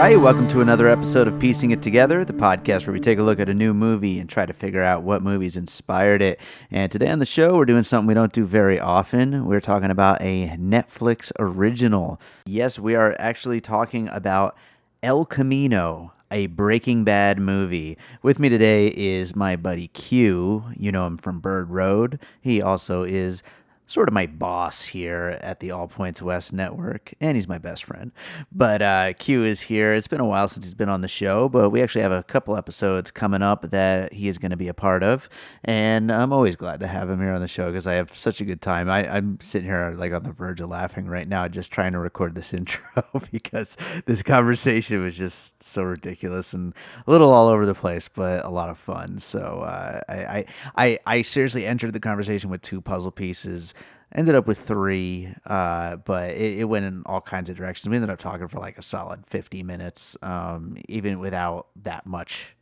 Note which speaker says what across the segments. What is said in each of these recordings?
Speaker 1: right, welcome to another episode of Piecing It Together, the podcast where we take a look at a new movie and try to figure out what movies inspired it. And today on the show, we're doing something we don't do very often. We're talking about a Netflix original. Yes, we are actually talking about El Camino, a Breaking Bad movie. With me today is my buddy Q. You know him from Bird Road. He also is sort of my boss here at the All Points West network, and he's my best friend. But Q is here. It's been a while since he's been on the show, but we actually have a couple episodes coming up that he is going to be a part of, and I'm always glad to have him here on the show because I have such a good time. I'm sitting here like on the verge of laughing right now just trying to record this intro because this conversation was just so ridiculous and a little all over the place, but a lot of fun. So I seriously entered the conversation with 2 puzzle pieces. Ended up with 3, but it went in all kinds of directions. We ended up talking for like a solid 50 minutes, even without that much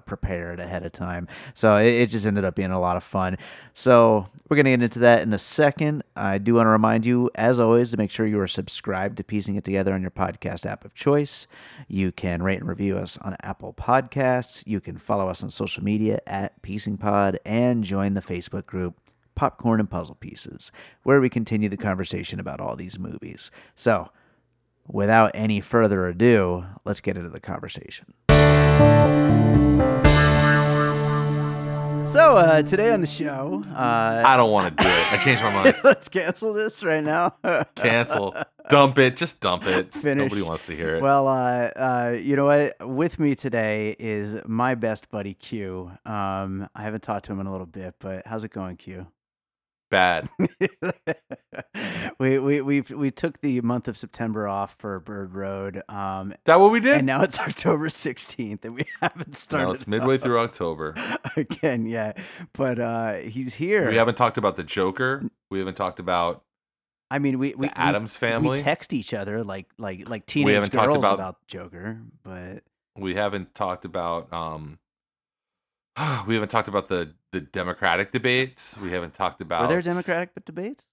Speaker 1: prepared ahead of time. So it just ended up being a lot of fun. So we're going to get into that in a second. I do want to remind you, as always, to make sure you are subscribed to Piecing It Together on your podcast app of choice. You can rate and review us on Apple Podcasts. You can follow us on social media at Piecing Pod and join the Facebook group Popcorn and Puzzle Pieces, where we continue the conversation about all these movies. So, without any further ado, let's get into the conversation. So, today on the show...
Speaker 2: I don't want to do it. I changed my mind.
Speaker 1: Let's cancel this right now.
Speaker 2: Cancel. Dump it. Just dump it.
Speaker 1: Finish.
Speaker 2: Nobody wants to hear it.
Speaker 1: Well, you know what? With me today is my best buddy, Q. I haven't talked to him in a little bit, but how's it going, Q?
Speaker 2: Bad.
Speaker 1: we took the month of September off for Bird Road.
Speaker 2: Is that what we did?
Speaker 1: And now it's October 16th, and we haven't started.
Speaker 2: No, it's midway through October.
Speaker 1: Again, yeah. But he's here.
Speaker 2: We haven't talked about the Joker. We haven't talked about the Addams Family.
Speaker 1: We text each other like teenage girls about Joker, but
Speaker 2: we haven't talked about we haven't talked about the Democratic debates. We haven't talked about...
Speaker 1: Were there Democratic debates?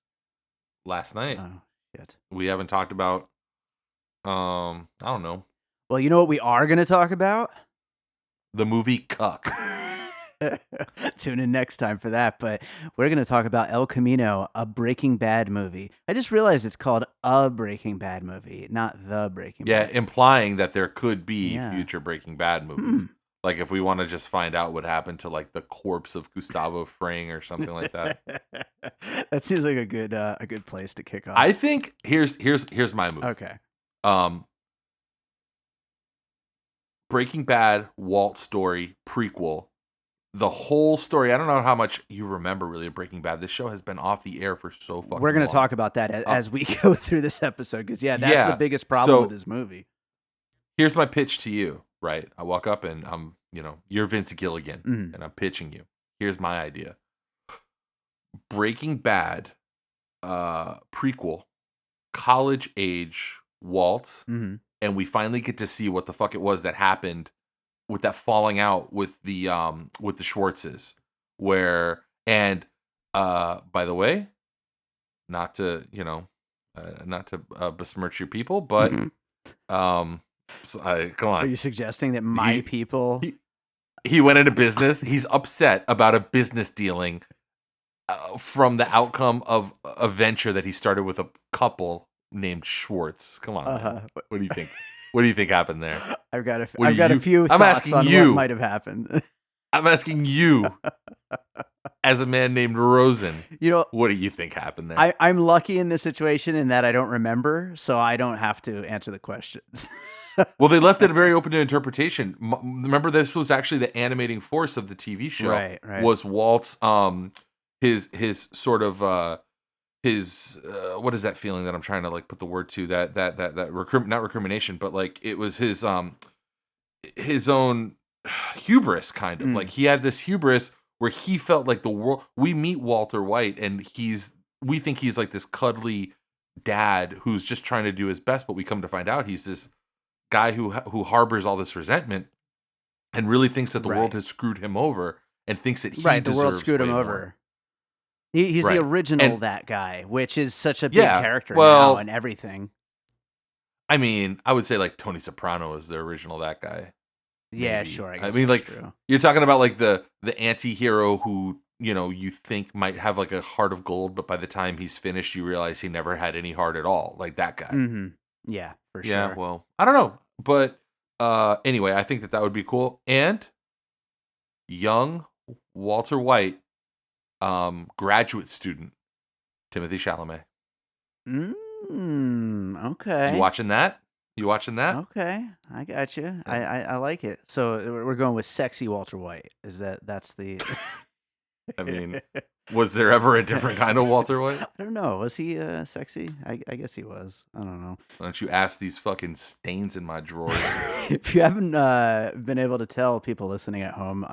Speaker 2: Last night.
Speaker 1: Oh, shit.
Speaker 2: We haven't talked about... I don't know.
Speaker 1: Well, you know what we are going to talk about?
Speaker 2: The movie Cuck.
Speaker 1: Tune in next time for that. But we're going to talk about El Camino, a Breaking Bad movie. I just realized it's called a Breaking Bad movie, not the Breaking Bad.
Speaker 2: Yeah, implying that there could be future Breaking Bad movies. Like if we want to just find out what happened to like the corpse of Gustavo Fring or something like that.
Speaker 1: That seems like a good place to kick off.
Speaker 2: I think here's my move.
Speaker 1: Okay.
Speaker 2: Breaking Bad, Walt story, prequel. The whole story. I don't know how much you remember really of Breaking Bad. This show has been off the air for so fucking
Speaker 1: We're going
Speaker 2: to
Speaker 1: talk about that as we go through this episode because that's the biggest problem with this movie.
Speaker 2: Here's my pitch to you. Right, I walk up and you're Vince Gilligan, and I'm pitching you. Here's my idea: Breaking Bad, prequel, college age Walt, and we finally get to see what the fuck it was that happened with that falling out with the Schwartzes. By the way, not to besmirch your people, but come on.
Speaker 1: Are you suggesting that my people...
Speaker 2: He went into business. He's upset about a business dealing from the outcome of a venture that he started with a couple named Schwartz. Come on, man. What do you think? What do you think happened there?
Speaker 1: I've got a few thoughts on what might have happened.
Speaker 2: I'm asking you, as a man named Rosen, what do you think happened there?
Speaker 1: I'm lucky in this situation in that I don't remember, so I don't have to answer the questions.
Speaker 2: Well, they left it very open to interpretation. Remember, this was actually the animating force of the TV show.
Speaker 1: Right.
Speaker 2: Was Walt's his sort of what is that feeling that I'm trying to like put the word to that not recrimination, but like it was his own hubris kind of like he had this hubris where he felt like the world. We meet Walter White and we think he's like this cuddly dad who's just trying to do his best, but we come to find out he's this guy who harbors all this resentment and really thinks that the world has screwed him over and thinks that
Speaker 1: the world screwed him over. He's the original that guy, which is such a big character now and everything.
Speaker 2: I mean, I would say like Tony Soprano is the original that guy.
Speaker 1: Yeah,
Speaker 2: Maybe.
Speaker 1: sure. I
Speaker 2: I
Speaker 1: guess
Speaker 2: mean,
Speaker 1: that's
Speaker 2: like
Speaker 1: true.
Speaker 2: you're talking about like the anti-hero who, you think might have like a heart of gold, but by the time he's finished, you realize he never had any heart at all. Like that guy.
Speaker 1: Mm-hmm. Yeah, for
Speaker 2: Yeah,
Speaker 1: sure.
Speaker 2: well, I don't know. But anyway, I think that that would be cool. And young Walter White, graduate student, Timothy Chalamet. You
Speaker 1: Okay.
Speaker 2: watching that? You watching that?
Speaker 1: Okay. I got you.
Speaker 2: Yeah.
Speaker 1: I like it. So we're going with sexy Walter White. That's the
Speaker 2: I mean, was there ever a different kind of Walter White?
Speaker 1: I don't know. Was he sexy? I guess he was. I don't know.
Speaker 2: Why don't you ask these fucking stains in my drawers?
Speaker 1: If you haven't been able to tell people listening at home,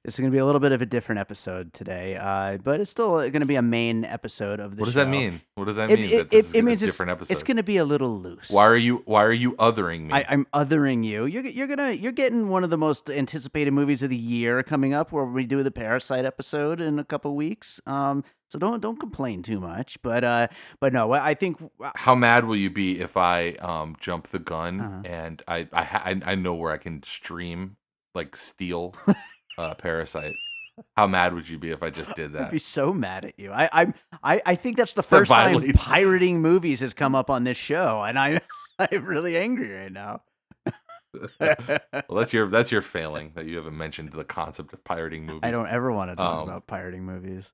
Speaker 1: this is going to be a little bit of a different episode today, but it's still going to be a main episode of the
Speaker 2: What does
Speaker 1: show.
Speaker 2: that mean? What does that
Speaker 1: It,
Speaker 2: mean?
Speaker 1: it,
Speaker 2: That this is
Speaker 1: it
Speaker 2: a
Speaker 1: means
Speaker 2: different
Speaker 1: it's
Speaker 2: episode.
Speaker 1: going to be a little loose.
Speaker 2: Why are you othering me?
Speaker 1: I'm othering you. You're getting one of the most anticipated movies of the year coming up, where we do the Parasite episode in a couple weeks. So don't complain too much. But no, I think
Speaker 2: How mad will you be if I jump the gun
Speaker 1: Uh-huh.
Speaker 2: and I know where I can stream like steal Parasite? How mad would you be if I just did
Speaker 1: I'd
Speaker 2: that?
Speaker 1: be so mad at you. I think that's the first time
Speaker 2: violates-
Speaker 1: pirating movies has come up on this show, and I'm really angry right now.
Speaker 2: Well, that's your failing that you haven't mentioned the concept of pirating movies.
Speaker 1: I don't ever want to talk
Speaker 2: Um,
Speaker 1: about pirating movies.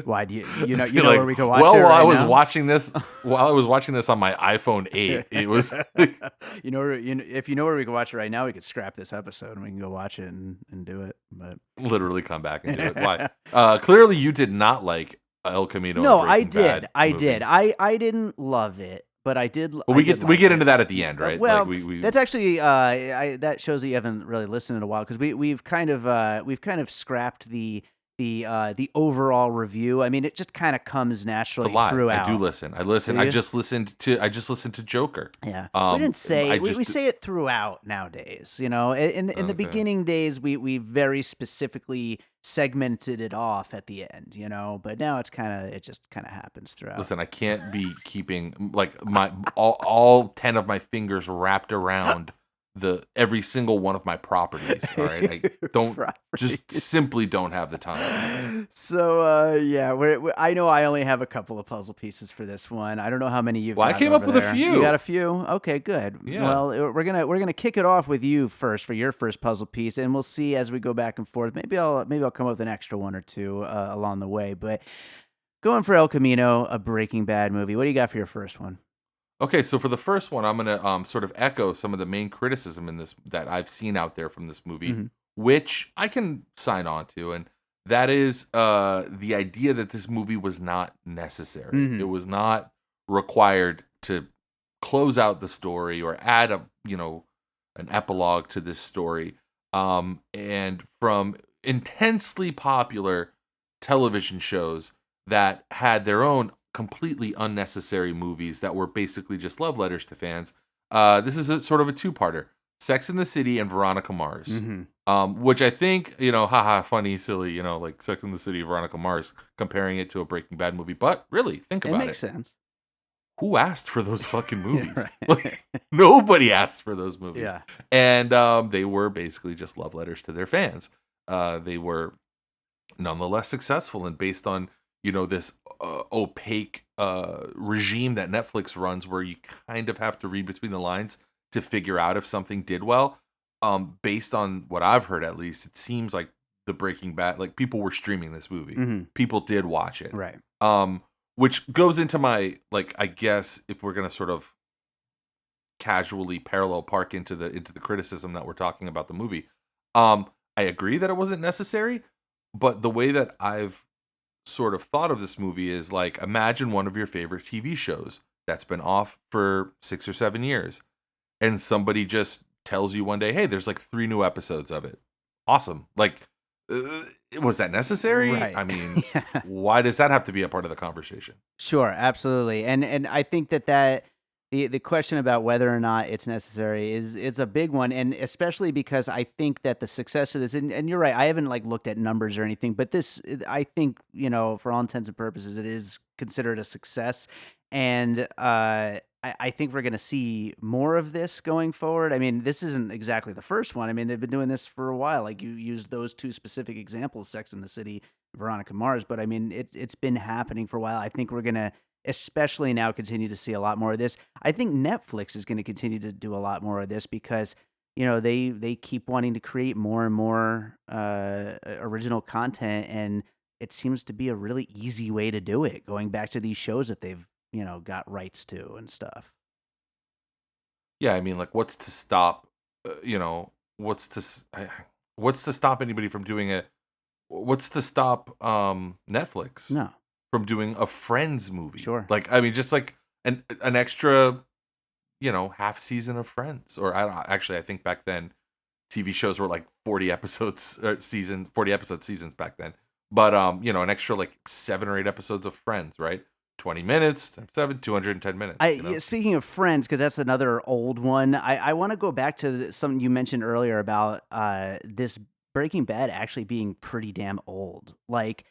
Speaker 1: Why do you know
Speaker 2: You're
Speaker 1: where we can watch
Speaker 2: well,
Speaker 1: it
Speaker 2: while
Speaker 1: right
Speaker 2: I was
Speaker 1: now?
Speaker 2: watching this, while I was watching this on my iPhone 8, it was
Speaker 1: if you know where we can watch it right now, we could scrap this episode and we can go watch it and do it. But
Speaker 2: literally come back and do it. Why? Clearly, you did not like El Camino.
Speaker 1: no,
Speaker 2: and
Speaker 1: I
Speaker 2: Breaking Bad
Speaker 1: did. I
Speaker 2: movie.
Speaker 1: did. I didn't love it, but I did.
Speaker 2: Well,
Speaker 1: I
Speaker 2: we
Speaker 1: did
Speaker 2: get we
Speaker 1: like
Speaker 2: get
Speaker 1: it.
Speaker 2: into that at the end, right?
Speaker 1: Well,
Speaker 2: like we
Speaker 1: that's actually that shows that you haven't really listened in a while, because we've kind of scrapped the overall review. I mean, it just kind of comes
Speaker 2: it's a
Speaker 1: naturally
Speaker 2: lie.
Speaker 1: throughout.
Speaker 2: I do listen. I listen.
Speaker 1: Do
Speaker 2: I
Speaker 1: you?
Speaker 2: just listened to Joker.
Speaker 1: Yeah,
Speaker 2: Um,
Speaker 1: we didn't say
Speaker 2: I
Speaker 1: we
Speaker 2: just-
Speaker 1: say it throughout nowadays. In the
Speaker 2: Okay.
Speaker 1: beginning days, we very specifically segmented it off at the end. But now it just kind of happens throughout.
Speaker 2: Listen, I can't be keeping like my all 10 of my fingers wrapped around every single one of my properties. All right, I don't just simply don't have the time.
Speaker 1: So yeah, I know I only have a couple of puzzle pieces for this one. I don't know how many you've.
Speaker 2: Well, I
Speaker 1: got
Speaker 2: came up
Speaker 1: over
Speaker 2: with a
Speaker 1: there.
Speaker 2: few.
Speaker 1: You got a few? Okay, good.
Speaker 2: Yeah.
Speaker 1: Well, we're gonna kick it off with you first for your first puzzle piece, and we'll see as we go back and forth. Maybe I'll come up with an extra one or two along the way. But going for El Camino, a Breaking Bad movie. What do you got for your first one?
Speaker 2: Okay, so for the first one, I'm gonna sort of echo some of the main criticism in this that I've seen out there from this movie,
Speaker 1: Mhm.
Speaker 2: which I can sign on to, and that is the idea that this movie was not necessary.
Speaker 1: Mhm.
Speaker 2: It was not required to close out the story or add an epilogue to this story. And from intensely popular television shows that had their own completely unnecessary movies that were basically just love letters to fans. This is sort of a two-parter: Sex in the City and Veronica Mars.
Speaker 1: Mm-hmm.
Speaker 2: Which I think, haha, funny, silly, like Sex in the City, Veronica Mars, comparing it to a Breaking Bad movie. But really, think
Speaker 1: It
Speaker 2: about
Speaker 1: makes sense.
Speaker 2: Who asked for those fucking movies?
Speaker 1: Right.
Speaker 2: Like, nobody asked for those movies.
Speaker 1: Yeah.
Speaker 2: And they were basically just love letters to their fans. They were nonetheless successful, and based on this opaque regime that Netflix runs, where you kind of have to read between the lines to figure out if something did well. Based on what I've heard, at least, it seems like the Breaking Bad, like people were streaming this movie.
Speaker 1: Mm-hmm.
Speaker 2: People did watch it.
Speaker 1: Right.
Speaker 2: Which goes into my, like, I guess if we're gonna sort of casually parallel park into the criticism that we're talking about the movie. I agree that it wasn't necessary, but the way that I've sort of thought of this movie is like, imagine one of your favorite TV shows that's been off for 6 or 7 years, and somebody just tells you one day, hey, there's like 3 new episodes of it. Awesome. Like, was that necessary?
Speaker 1: Right.
Speaker 2: I mean,
Speaker 1: Yeah.
Speaker 2: why does that have to be a part of the conversation?
Speaker 1: Sure, absolutely. And I think that the question about whether or not it's necessary is a big one, and especially because I think that the success of this, and you're right, I haven't like looked at numbers or anything, but this, I think, for all intents and purposes, it is considered a success. And I think we're going to see more of this going forward. I mean, this isn't exactly the first one. I mean, they've been doing this for a while. Like you used those two specific examples, Sex and the City, Veronica Mars. But I mean, it's been happening for a while. I think we're going to, especially now, continue to see a lot more of this. I think Netflix is going to continue to do a lot more of this because they keep wanting to create more and more original content, and it seems to be a really easy way to do it, going back to these shows that they've got rights to and stuff.
Speaker 2: Yeah, I mean, like, what's to stop? What's to what's to stop anybody from doing it? What's to stop Netflix
Speaker 1: No,
Speaker 2: from doing a Friends movie?
Speaker 1: sure.
Speaker 2: Like, I mean, just like an extra, half season of Friends. Or I think back then TV shows were like 40 episodes 40 episode seasons back then. But an extra like 7 or 8 episodes of Friends, right? 20 minutes times 7, 210 minutes.
Speaker 1: Speaking of Friends, because that's another old one. I want to go back to something you mentioned earlier about this Breaking Bad actually being pretty damn old. Like,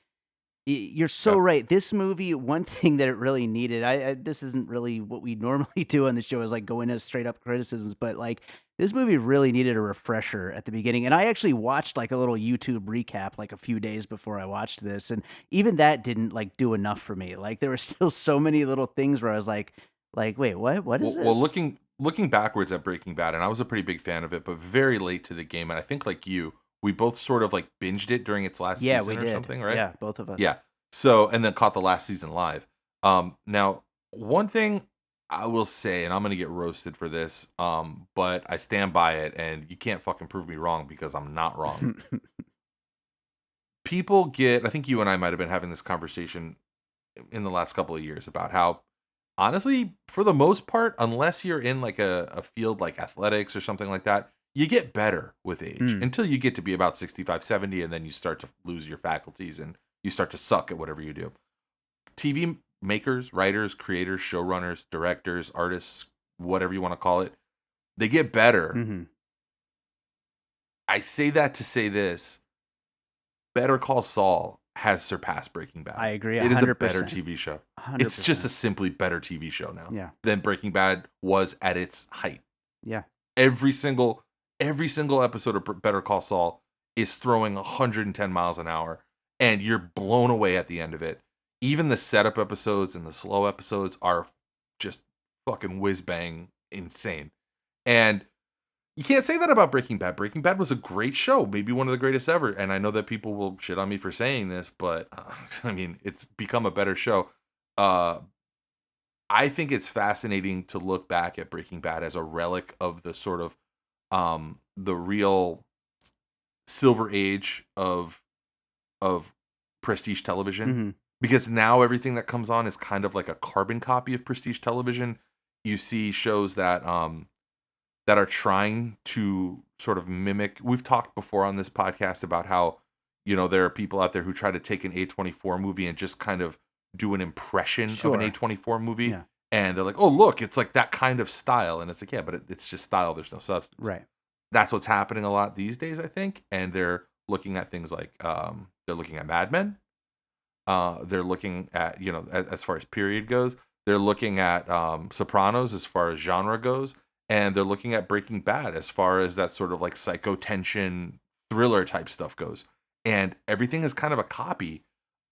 Speaker 1: you're so
Speaker 2: Yeah.
Speaker 1: right. This movie, one thing that it really needed, this isn't really what we normally do on the show, is like go into straight up criticisms, but like this movie really needed a refresher at the beginning. And I actually watched like a little YouTube recap like a few days before I watched this, and even that didn't like do enough for me. Like there were still so many little things where I was like, wait, what? What is
Speaker 2: Well,
Speaker 1: this?
Speaker 2: looking backwards at Breaking Bad, and I was a pretty big fan of it, but very late to the game. And I think like you, we both sort of like binged it during its last
Speaker 1: Yeah, we
Speaker 2: season or
Speaker 1: did.
Speaker 2: something, right?
Speaker 1: Yeah, both of us.
Speaker 2: Yeah. So, and then caught the last season live. Now, one thing I will say, and I'm gonna get roasted for this, but I stand by it, and you can't fucking prove me wrong because I'm not wrong. I think you and I might have been having this conversation in the last couple of years about how, honestly, for the most part, unless you're in like a field like athletics or something like that, you get better with age
Speaker 1: Mm,
Speaker 2: until you get to be about 65, 70, and then you start to lose your faculties and you start to suck at whatever you do. TV makers, writers, creators, showrunners, directors, artists, whatever you want to call it, they get better.
Speaker 1: hmm
Speaker 2: I say that to say this: Better Call Saul has surpassed Breaking Bad.
Speaker 1: I agree
Speaker 2: It is a better
Speaker 1: 100%.
Speaker 2: TV show. It's just
Speaker 1: 100%.
Speaker 2: a simply better TV show now
Speaker 1: Yeah.
Speaker 2: than Breaking Bad was at its height.
Speaker 1: Yeah.
Speaker 2: Every single episode of Better Call Saul is throwing 110 miles an hour, and you're blown away at the end of it. Even the setup episodes and the slow episodes are just fucking whiz bang insane. And you can't say that about Breaking Bad. Breaking Bad was a great show, maybe one of the greatest ever. And I know that people will shit on me for saying this, but I mean, it's become a better show. Uh, I think it's fascinating to look back at Breaking Bad as a relic of the sort of the real silver age of prestige television,
Speaker 1: hmm
Speaker 2: because now everything that comes on is kind of like a carbon copy of prestige television. You see shows that are trying to sort of mimic. We've talked before on this podcast about how, there are people out there who try to take an A24 movie and just kind of do an impression of an
Speaker 1: Sure.
Speaker 2: A24 movie.
Speaker 1: Yeah.
Speaker 2: And they're like, oh, look, it's like that kind of style. And it's like, yeah, but it's just style. There's no substance.
Speaker 1: Right.
Speaker 2: That's what's happening a lot these days, I think. And they're looking at things like, they're looking at Mad Men. They're looking at, as far as period goes, they're looking at Sopranos as far as genre goes. And they're looking at Breaking Bad as far as that sort of like psycho tension thriller type stuff goes. And everything is kind of a copy.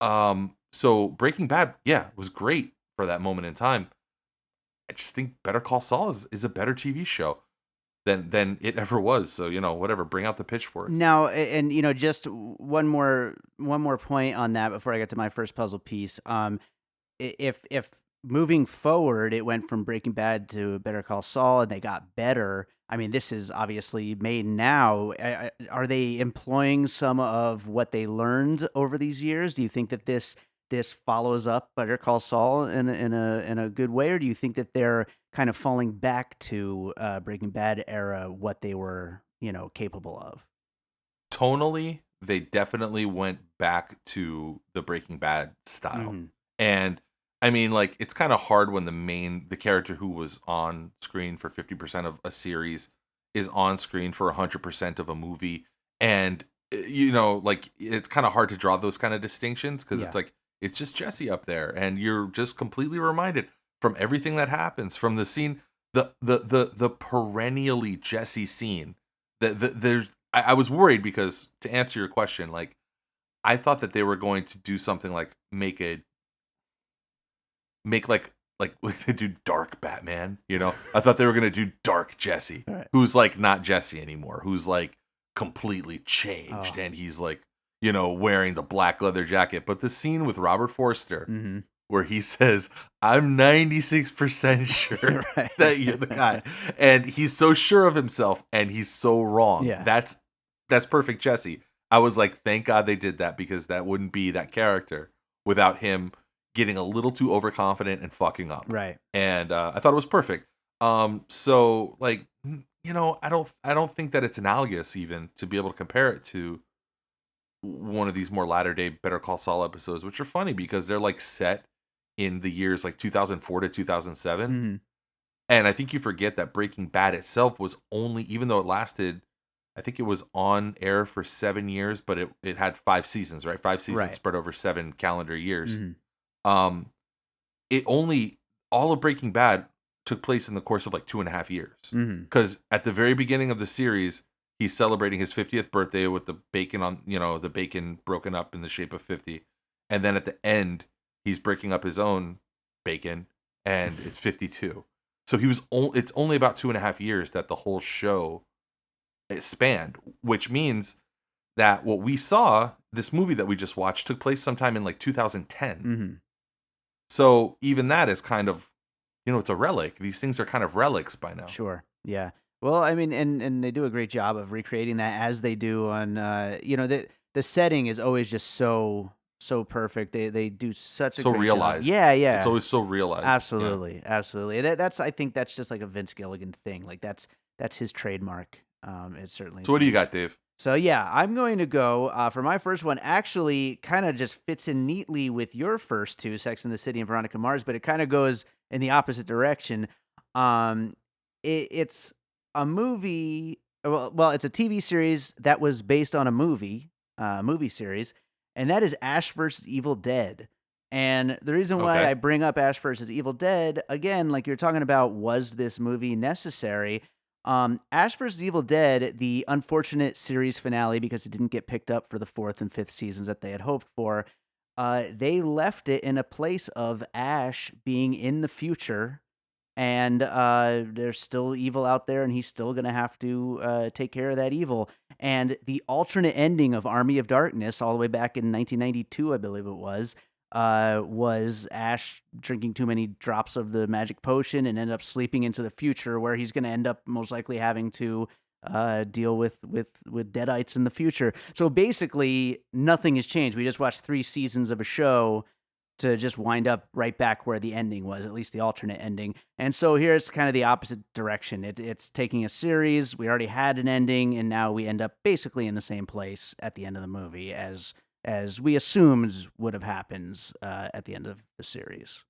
Speaker 2: So Breaking Bad, yeah, was great for that moment in time. I just think Better Call Saul is a better TV show than it ever was. So, whatever, bring out the pitchforks.
Speaker 1: Now, and just one more point on that before I get to my first puzzle piece. If moving forward, it went from Breaking Bad to Better Call Saul, and they got better. I mean, this is obviously made now. Are they employing some of what they learned over these years? Do you think that this follows up Better Call Saul in a good way, or do you think that they're kind of falling back to Breaking Bad era what they were capable of?
Speaker 2: Tonally, they definitely went back to the Breaking Bad style.
Speaker 1: hmm
Speaker 2: And I mean, like, it's kind of hard when the character who was on screen for 50% of a series is on screen for 100% of a movie. And, like, it's kind of hard to draw those kind of distinctions because
Speaker 1: Yeah.
Speaker 2: it's like, it's just Jesse up there. And you're just completely reminded. from everything that happens, from the scene, the perennially Jesse scene. There's I was worried because, to answer your question, like, I thought that they were going to do something like make like they do dark Batman, you know? I thought they were gonna do dark Jesse,
Speaker 1: Right.
Speaker 2: who's like not Jesse anymore, who's like completely changed,
Speaker 1: Oh.
Speaker 2: and he's like, you know, wearing the black leather jacket. But the scene with Robert Forster
Speaker 1: Mm-hmm.
Speaker 2: where he says, "I'm 96% sure
Speaker 1: Right.
Speaker 2: that you're the guy," and he's so sure of himself, and he's so wrong.
Speaker 1: Yeah.
Speaker 2: That's perfect Jesse. I was like, thank God they did that, because that wouldn't be that character without him getting a little too overconfident and fucking up.
Speaker 1: Right.
Speaker 2: And I thought it was perfect. So like, you know, I don't think that it's analogous even to be able to compare it to one of these more latter day Better Call Saul episodes, which are funny because they're like set in the years like 2004 to 2007.
Speaker 1: Mm-hmm.
Speaker 2: And I think you forget that Breaking Bad itself was only, even though it lasted, I think it was on air for 7 years, but it had 5 seasons, right? 5 seasons
Speaker 1: Right.
Speaker 2: spread over 7 calendar years.
Speaker 1: Mm-hmm.
Speaker 2: Um, it only, all of Breaking Bad took place in the course of like 2.5 years.
Speaker 1: Mm-hmm.
Speaker 2: Because at the very beginning of the series, he's celebrating his 50th birthday with the bacon on, you know, the bacon broken up in the shape of 50. And then at the end, he's breaking up his own bacon, and it's 52. So it's only about 2.5 years that the whole show spanned, which means that what we saw, this movie that we just watched, took place sometime in like 2010.
Speaker 1: Mm-hmm.
Speaker 2: So even that is kind of, you know, it's a relic. These things are kind of relics by now.
Speaker 1: Sure. Yeah. Well, I mean, and they do a great job of recreating that as they do on, you know, the setting is always just so perfect. They do such a
Speaker 2: So
Speaker 1: great job.
Speaker 2: realized.
Speaker 1: Yeah.
Speaker 2: It's
Speaker 1: Yeah.
Speaker 2: always so realized. Yeah.
Speaker 1: Absolutely. Absolutely. That's I think that's just like a Vince Gilligan thing. Like that's his trademark. It certainly
Speaker 2: So what do you
Speaker 1: seems.
Speaker 2: got, Dave?
Speaker 1: So yeah, I'm going to go for my first one. Actually, kind of just fits in neatly with your first two, Sex and the City and Veronica Mars, but it kind of goes in the opposite direction. Um, it's a movie. Well, it's a TV series that was based on a movie series, and that is Ash versus Evil Dead. And the reason why
Speaker 2: Okay.
Speaker 1: I bring up Ash versus Evil Dead again, like you're talking about, was this movie necessary? Ash vs. Evil Dead, the unfortunate series finale because it didn't get picked up for the fourth and fifth seasons that they had hoped for, they left it in a place of Ash being in the future, and there's still evil out there, and he's still going to have to take care of that evil. And the alternate ending of Army of Darkness, all the way back in 1992, I believe it was Ash drinking too many drops of the magic potion and end up sleeping into the future, where he's going to end up most likely having to deal with deadites in the future. So basically, nothing has changed. We just watched 3 seasons of a show to just wind up right back where the ending was, at least the alternate ending. And so here it's kind of the opposite direction. It's taking a series. We already had an ending, and now we end up basically in the same place at the end of the movie as we assumed would have happened at the end of the series.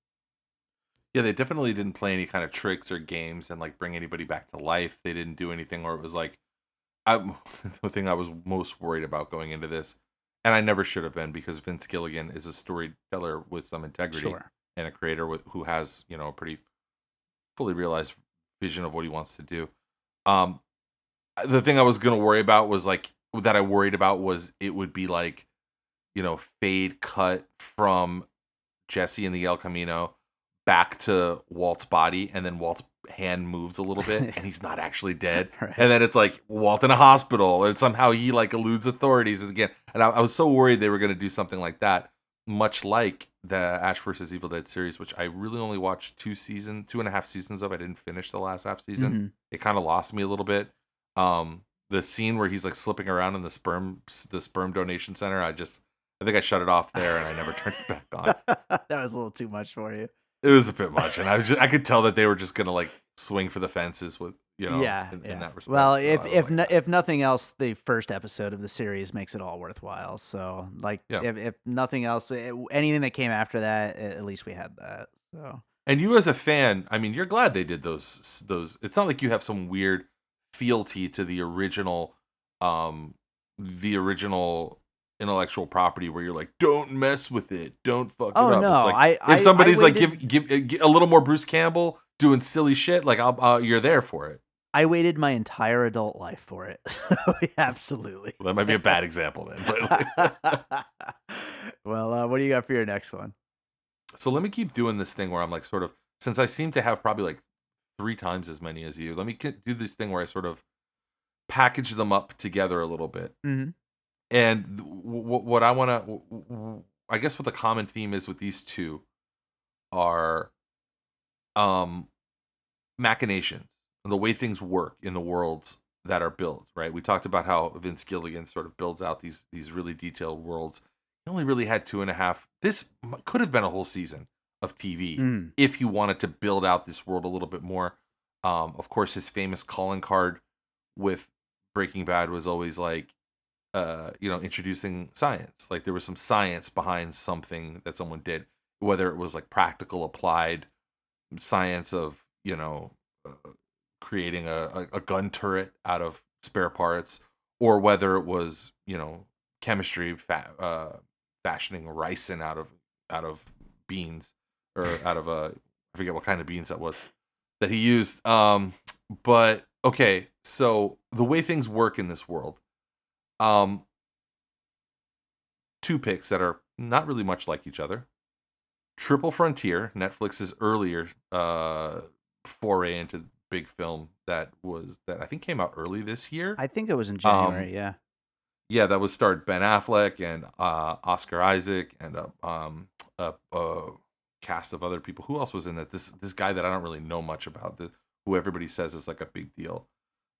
Speaker 2: Yeah, they definitely didn't play any kind of tricks or games and like bring anybody back to life. They didn't do anything where it was like, the thing I was most worried about going into this, and I never should have been, because Vince Gilligan is a storyteller with some integrity
Speaker 1: Sure.
Speaker 2: and a creator who has, you know, a pretty fully realized vision of what he wants to do. Um, the thing I was gonna worry about was like, that I worried about was it would be like, you know, fade cut from Jesse in the El Camino back to Walt's body, and then Walt's hand moves a little bit and he's not actually dead.
Speaker 1: Right.
Speaker 2: And then it's like Walt in a hospital, and somehow he like eludes authorities again. And I was so worried they were going to do something like that, much like the Ash versus Evil Dead series, which I really only watched 2.5 seasons of. I didn't finish the last half season.
Speaker 1: Mhm.
Speaker 2: It kind of lost me a little bit. The scene where he's like slipping around in the sperm donation center, I think I shut it off there and I never turned it back on.
Speaker 1: That was a little too much for you.
Speaker 2: It was a bit much, and I could tell that they were just gonna like swing for the fences with, you know,
Speaker 1: Yeah,
Speaker 2: in
Speaker 1: yeah.
Speaker 2: that respect.
Speaker 1: Well,
Speaker 2: So I was like,
Speaker 1: if nothing else, the first episode of the series makes it all worthwhile. So, like,
Speaker 2: Yeah.
Speaker 1: if nothing else, anything that came after that, at least we had that. So,
Speaker 2: and you as a fan, I mean, you're glad they did those. It's not like you have some weird fealty to the original intellectual property where you're like, don't mess with it, don't fuck it
Speaker 1: Oh
Speaker 2: up.
Speaker 1: no,
Speaker 2: It's like if
Speaker 1: I
Speaker 2: somebody's like
Speaker 1: waited.
Speaker 2: give a little more Bruce Campbell doing silly shit, like you're there for it.
Speaker 1: I waited my entire adult life for it. So, absolutely.
Speaker 2: Well, that might be a bad example then, but
Speaker 1: Well, what do you got for your next one?
Speaker 2: so let me keep doing this thing where I'm like sort of, since I seem to have probably like 3 times as many as you. Let me do this thing where I sort of package them up together a little bit.
Speaker 1: Mhm.
Speaker 2: And what I want to, I guess, what the common theme is with these two are um machinations, the way things work in the worlds that are built. Right? We talked about how Vince Gilligan sort of builds out these really detailed worlds. He only really had 2.5. This could have been a whole season of TV
Speaker 1: Mm.
Speaker 2: if he wanted to build out this world a little bit more. Of course, his famous calling card with Breaking Bad was always like, introducing science. Like there was some science behind something that someone did, whether it was like practical applied science of, uh, creating a gun turret out of spare parts, or whether it was, chemistry, fashioning ricin out of beans, or out of I forget what kind of beans that was that he used. But okay, so the way things work in this world, um, two picks that are not really much like each other. Triple Frontier, Netflix's earlier foray into big film that I think came out early this year.
Speaker 1: I think it was in
Speaker 2: Um,
Speaker 1: January, yeah.
Speaker 2: yeah, that was starred Ben Affleck and Oscar Isaac and a cast of other people. Who else was in that? This guy that I don't really know much about. Who everybody says is like a big deal.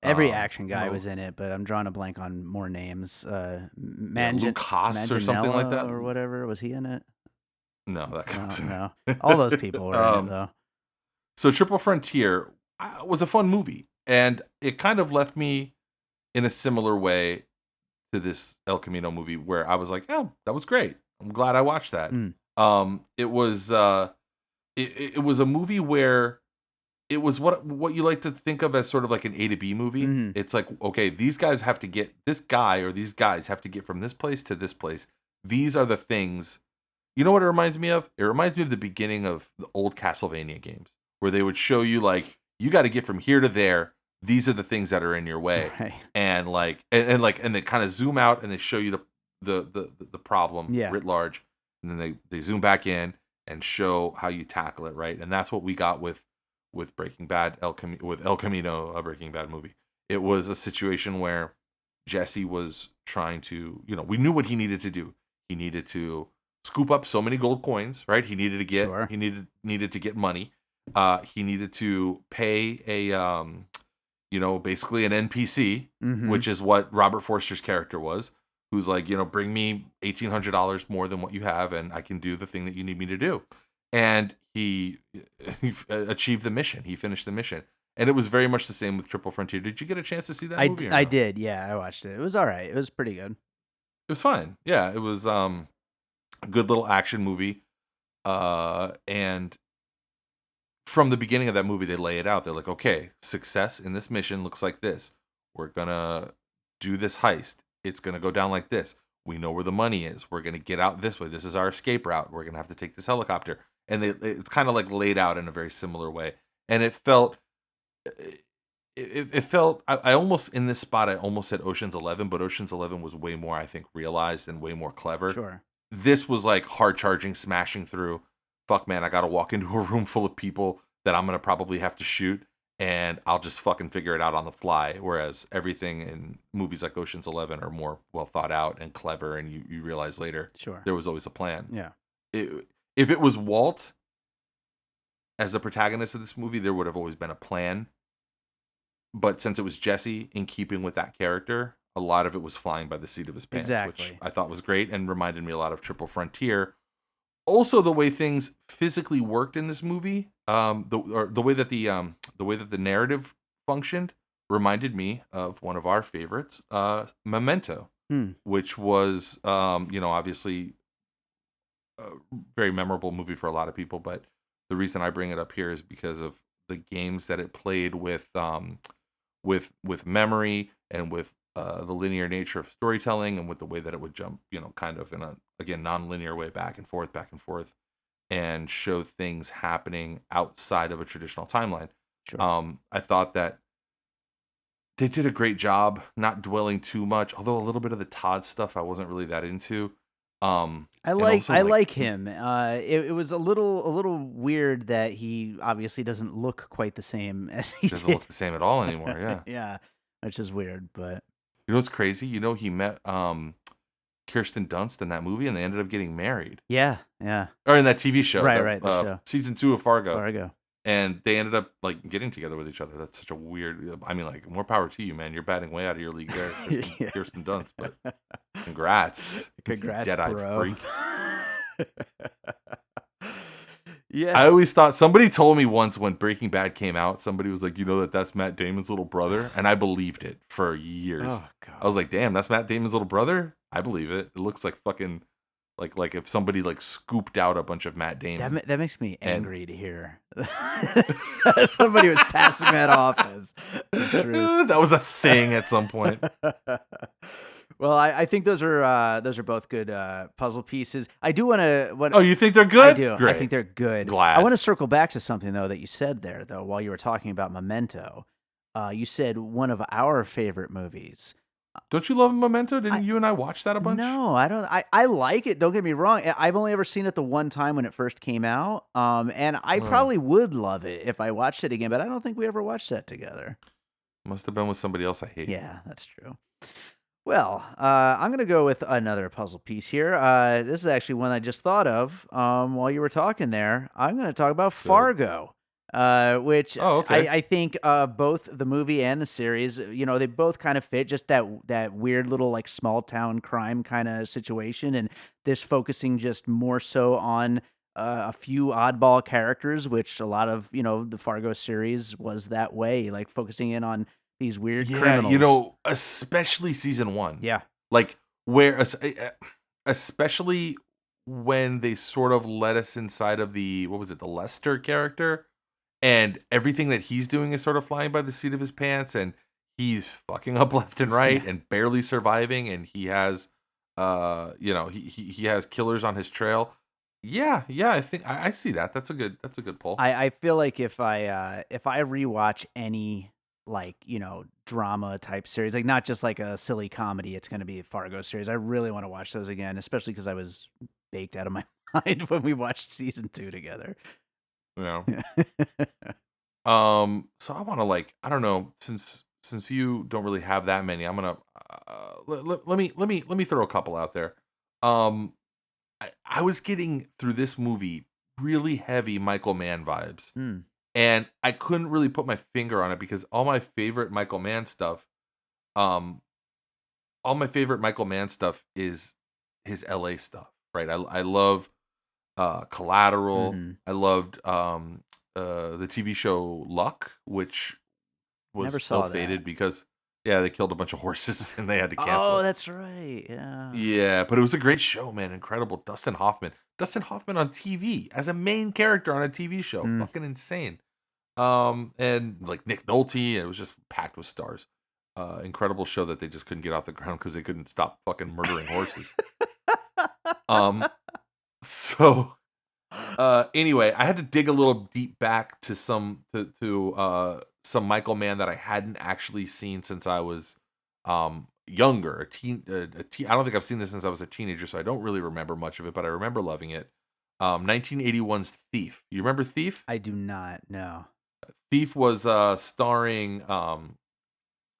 Speaker 1: Every action guy
Speaker 2: No,
Speaker 1: was in it, but I'm drawing a blank on more names.
Speaker 2: yeah, Luke Haas or something like
Speaker 1: Manganiello
Speaker 2: that.
Speaker 1: or whatever, was he in it?
Speaker 2: No, that
Speaker 1: No,
Speaker 2: guy's in
Speaker 1: no. All those people
Speaker 2: it.
Speaker 1: were in it, though.
Speaker 2: So Triple Frontier was a fun movie, and it kind of left me in a similar way to this El Camino movie, where I was like, "Oh, that was great. I'm glad I watched that."
Speaker 1: Mm.
Speaker 2: It was it was a movie where it was what you like to think of as sort of like an A to B movie.
Speaker 1: Mhm.
Speaker 2: It's like, okay, this guy or these guys have to get from this place to this place. These are the things. You know what it reminds me of? It reminds me of the beginning of the old Castlevania games, where they would show you like, you got to get from here to there. These are the things that are in your way,
Speaker 1: Right.
Speaker 2: and like, and they kind of zoom out and they show you the problem
Speaker 1: Yeah.
Speaker 2: writ large, and then they zoom back in and show how you tackle it, right? And that's what we got with Breaking Bad, with El Camino, a Breaking Bad movie. It was a situation where Jesse was trying to, we knew what he needed to do. He needed to scoop up so many gold coins, right?
Speaker 1: Sure.
Speaker 2: He needed to get money. He needed to pay basically an NPC,
Speaker 1: Mhm.
Speaker 2: which is what Robert Forster's character was, who's like, bring me $1,800 more than what you have, and I can do the thing that you need me to do. And he achieved the mission. He finished the mission, and it was very much the same with Triple Frontier. Did you get a chance to see that movie or
Speaker 1: I
Speaker 2: no?
Speaker 1: did, yeah, I watched it. It was alright. It was pretty good.
Speaker 2: It was fine. Yeah, it was a good little action movie. And from the beginning of that movie, they lay it out. They're like, okay, success in this mission looks like this. We're gonna do this heist. It's gonna go down like this. We know where the money is. We're gonna get out this way. This is our escape route. We're gonna have to take this helicopter. And it's kind of like laid out in a very similar way. And it felt, it felt. I almost, in this spot, I almost said Ocean's 11, but Ocean's 11 was way more, I think, realized and way more clever.
Speaker 1: Sure.
Speaker 2: This was like hard charging, smashing through. Fuck, man, I got to walk into a room full of people that I'm gonna probably have to shoot, and I'll just fucking figure it out on the fly. Whereas everything in movies like Ocean's 11 are more well thought out and clever, and you realize later
Speaker 1: Sure.
Speaker 2: there was always a plan.
Speaker 1: Yeah.
Speaker 2: If it was Walt as the protagonist of this movie, there would have always been a plan. But since it was Jesse, in keeping with that character, a lot of it was flying by the seat of his pants, which
Speaker 1: Exactly.
Speaker 2: I thought was great and reminded me a lot of Triple Frontier. Also, the way things physically worked in this movie, the way that the narrative functioned, reminded me of one of our favorites, Memento,
Speaker 1: Hmm.
Speaker 2: which was, obviously a very memorable movie for a lot of people. But the reason I bring it up here is because of the games that it played with memory and with the linear nature of storytelling and with the way that it would jump, kind of in a, again, non-linear way back and forth, and show things happening outside of a traditional timeline.
Speaker 1: Sure.
Speaker 2: I thought that they did a great job not dwelling too much, although a little bit of the Todd stuff I wasn't really that into.
Speaker 1: I
Speaker 2: And
Speaker 1: like
Speaker 2: also
Speaker 1: I
Speaker 2: like
Speaker 1: like him. It was a little weird that he obviously doesn't look quite the same as he
Speaker 2: doesn't
Speaker 1: did.
Speaker 2: look the same at all anymore. Yeah.
Speaker 1: Yeah, which is weird, but
Speaker 2: You know what's crazy? He met Kirsten Dunst in that movie, and they ended up getting married,
Speaker 1: yeah, yeah.
Speaker 2: or in that TV show,
Speaker 1: Right,
Speaker 2: that
Speaker 1: right, the show.
Speaker 2: season 2 of Fargo,
Speaker 1: Fargo.
Speaker 2: and they ended up like getting together with each other. That's such a weird. I mean, like, more power to you, man. You're batting way out of your league there,
Speaker 1: Yeah.
Speaker 2: Kirsten Dunst. But congrats, you
Speaker 1: Congrats,
Speaker 2: dead-eyed
Speaker 1: bro.
Speaker 2: freak.
Speaker 1: Yeah.
Speaker 2: I always thought, somebody told me once when Breaking Bad came out, somebody was like, that's Matt Damon's little brother, and I believed it for years.
Speaker 1: Oh God.
Speaker 2: I was like, damn, that's Matt Damon's little brother. I believe it. It looks like fucking like if somebody like scooped out a bunch of Matt Damon.
Speaker 1: That makes me angry to hear. Somebody was passing that off as the truth.
Speaker 2: That was a thing at some point.
Speaker 1: Well, I think those are both good puzzle pieces. I do want to.
Speaker 2: Oh, you think they're good?
Speaker 1: I do.
Speaker 2: Great.
Speaker 1: I think they're good.
Speaker 2: Glad.
Speaker 1: I want to circle back to something though that you said there though while you were talking about Memento. You said one of our favorite movies.
Speaker 2: Don't you love Memento? Didn't you and I watch that a bunch?
Speaker 1: No, I don't. I like it. Don't get me wrong. I've only ever seen it the one time when it first came out. And I probably would love it if I watched it again, but I don't think we ever watched that together.
Speaker 2: Must have been with somebody else I hate.
Speaker 1: Yeah, that's true. Well, I'm going to go with another puzzle piece here. This is actually one I just thought of while you were talking there. I'm going to talk about Fargo, which
Speaker 2: okay.
Speaker 1: I think both the movie and the series, they both kind of fit just that weird little like small town crime kind of situation. And this focusing just more so on a few oddball characters, which a lot of, the Fargo series was that way, like focusing in on these weird criminals.
Speaker 2: Especially season 1.
Speaker 1: Yeah.
Speaker 2: Like, where, especially when they sort of let us inside of the Lester character, and everything that he's doing is sort of flying by the seat of his pants, and he's fucking up left and right and barely surviving, and he has, he has killers on his trail. Yeah, I think I see that. That's a good pull.
Speaker 1: I feel like if I rewatch any like drama type series, like not just like a silly comedy, it's going to be a Fargo series. I really want to watch those again, especially because I was baked out of my mind when we watched season 2 together.
Speaker 2: So I want to, I don't know, since you don't really have that many, I'm gonna let me throw a couple out there. I was getting through this movie really heavy Michael Mann vibes. And I couldn't really put my finger on it because all my favorite Michael Mann stuff is his LA stuff, right? I love Collateral. I loved the TV show Luck, which was ill-fated because they killed a bunch of horses and they had to cancel.
Speaker 1: Oh, that's right. Yeah.
Speaker 2: Yeah, but it was a great show, man. Incredible. Dustin Hoffman on TV as a main character on a TV show. Fucking insane. And like Nick Nolte, it was just packed with stars. Incredible show that they just couldn't get off the ground because they couldn't stop fucking murdering horses. So anyway, I had to dig a little deep back to some Michael Mann that I hadn't actually seen since I was younger, I don't think I've seen this since I was a teenager, so I don't really remember much of it, but I remember loving it. 1981's Thief. You remember Thief?
Speaker 1: I do not. No.
Speaker 2: Thief was starring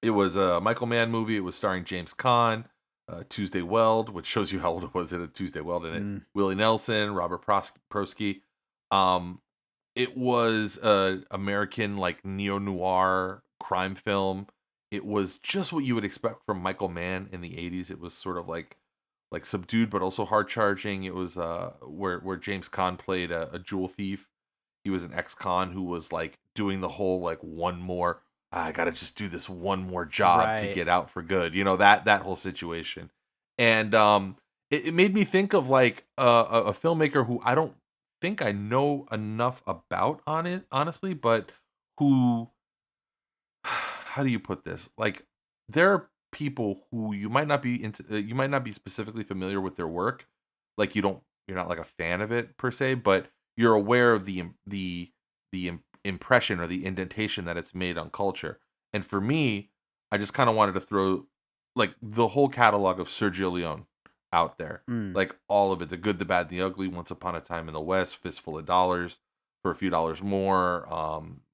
Speaker 2: it was a Michael Mann movie. It was starring James Caan, Tuesday Weld, which shows you how old it was. It had Tuesday Weld in it. Willie Nelson, Robert Prosky. It was a American like neo-noir crime film. It was just what you would expect from Michael Mann in the 80s. It was sort of like subdued but also hard charging. It was where James Caan played a jewel thief. He was an ex-con who was like doing the whole like one more, I gotta just do this one more job to get out for good. That whole situation. And it made me think of like a filmmaker who I don't think I know enough about on it, honestly, but who, how do you put this? Like, there are people who you might not be you might not be specifically familiar with their work, like you're not like a fan of it per se, but you're aware of the impression or the indentation that it's made on culture. And for me, I just kind of wanted to throw like the whole catalog of Sergio Leone out there,
Speaker 1: Mm.
Speaker 2: like all of it, the good, the bad, the ugly, Once Upon a Time in the West, Fistful of Dollars, For a Few Dollars More,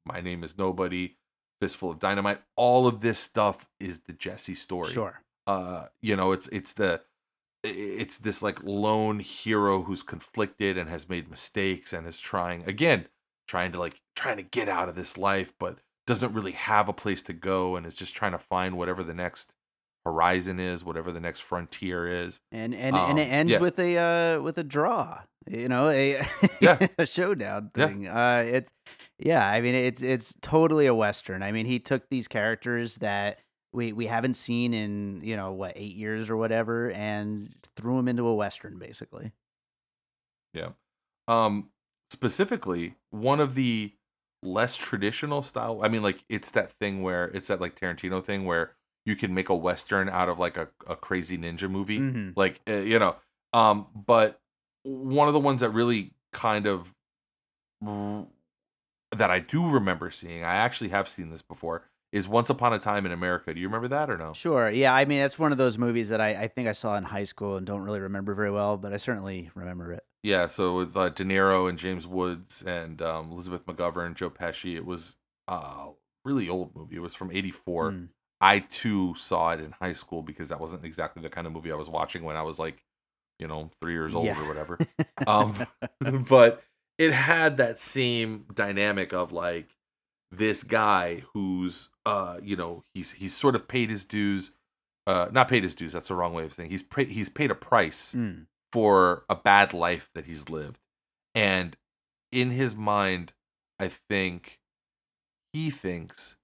Speaker 2: My Name is Nobody, Fistful of Dynamite. All of this stuff is the Jesse story.
Speaker 1: Sure.
Speaker 2: It's this like lone hero who's conflicted and has made mistakes and is trying to get out of this life, but doesn't really have a place to go and is just trying to find whatever the next horizon is, whatever the next frontier is.
Speaker 1: And it ends
Speaker 2: Yeah,
Speaker 1: with a draw, a
Speaker 2: yeah,
Speaker 1: a showdown
Speaker 2: yeah.
Speaker 1: thing. It's yeah, I mean it's totally a Western. I mean, he took these characters that we haven't seen in, what, 8 years or whatever, and threw them into a Western basically.
Speaker 2: Yeah. Um, Specifically, one of the less traditional style. I mean, like it's that thing where it's that like Tarantino thing where you can make a western out of like a crazy ninja movie,
Speaker 1: Hmm.
Speaker 2: like But one of the ones that really kind of r- that I do remember seeing, I actually have seen this before, is Once Upon a Time in America. Do you remember that or no?
Speaker 1: Sure. Yeah, I mean, it's one of those movies that I think I saw in high school and don't really remember very well, but I certainly remember it.
Speaker 2: Yeah, so with De Niro and James Woods and Elizabeth McGovern, Joe Pesci, it was a really old movie. It was from '84.
Speaker 1: Mm.
Speaker 2: I too saw it in high school because that wasn't exactly the kind of movie I was watching when I was like, 3 years old
Speaker 1: Yeah.
Speaker 2: or whatever. Um, but it had that same dynamic of like this guy who's, he's sort of paid his dues. Not paid his dues. That's the wrong way of saying. He's paid a price
Speaker 1: Mm.
Speaker 2: for a bad life that he's lived. And in his mind, I think he thinks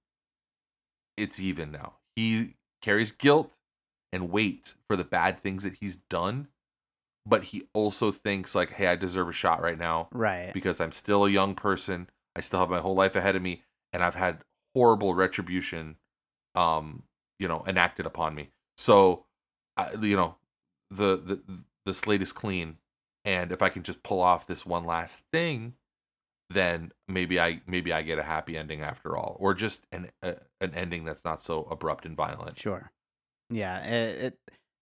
Speaker 2: it's even now. He carries guilt and weight for the bad things that he's done, but he also thinks like, hey, I deserve a shot right now
Speaker 1: Right.
Speaker 2: because I'm still a young person. I still have my whole life ahead of me, and I've had horrible retribution enacted upon me. So, the the slate is clean, and if I can just pull off this one last thing, then maybe I get a happy ending after all, or just an ending that's not so abrupt and violent.
Speaker 1: Sure. Yeah,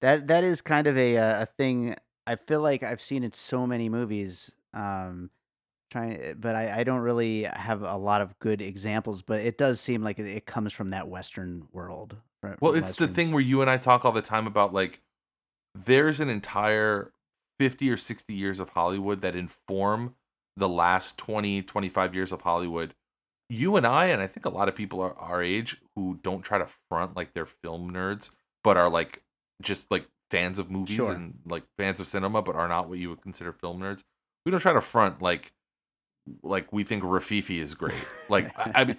Speaker 1: that is kind of a thing. I feel like I've seen in so many movies. But I don't really have a lot of good examples. But it does seem like it comes from that Western world,
Speaker 2: Well,
Speaker 1: from
Speaker 2: it's the thing
Speaker 1: Westerns.
Speaker 2: where you and I talk all the time about like there's an entire 50 or 60 years of Hollywood that inform the last 20, 25 years of Hollywood. You and I think a lot of people are our age who don't try to front like they're film nerds, but are like just like fans of movies
Speaker 1: Sure.
Speaker 2: and like fans of cinema, but are not what you would consider film nerds. We don't try to front like we think Rafifi is great. Like I mean,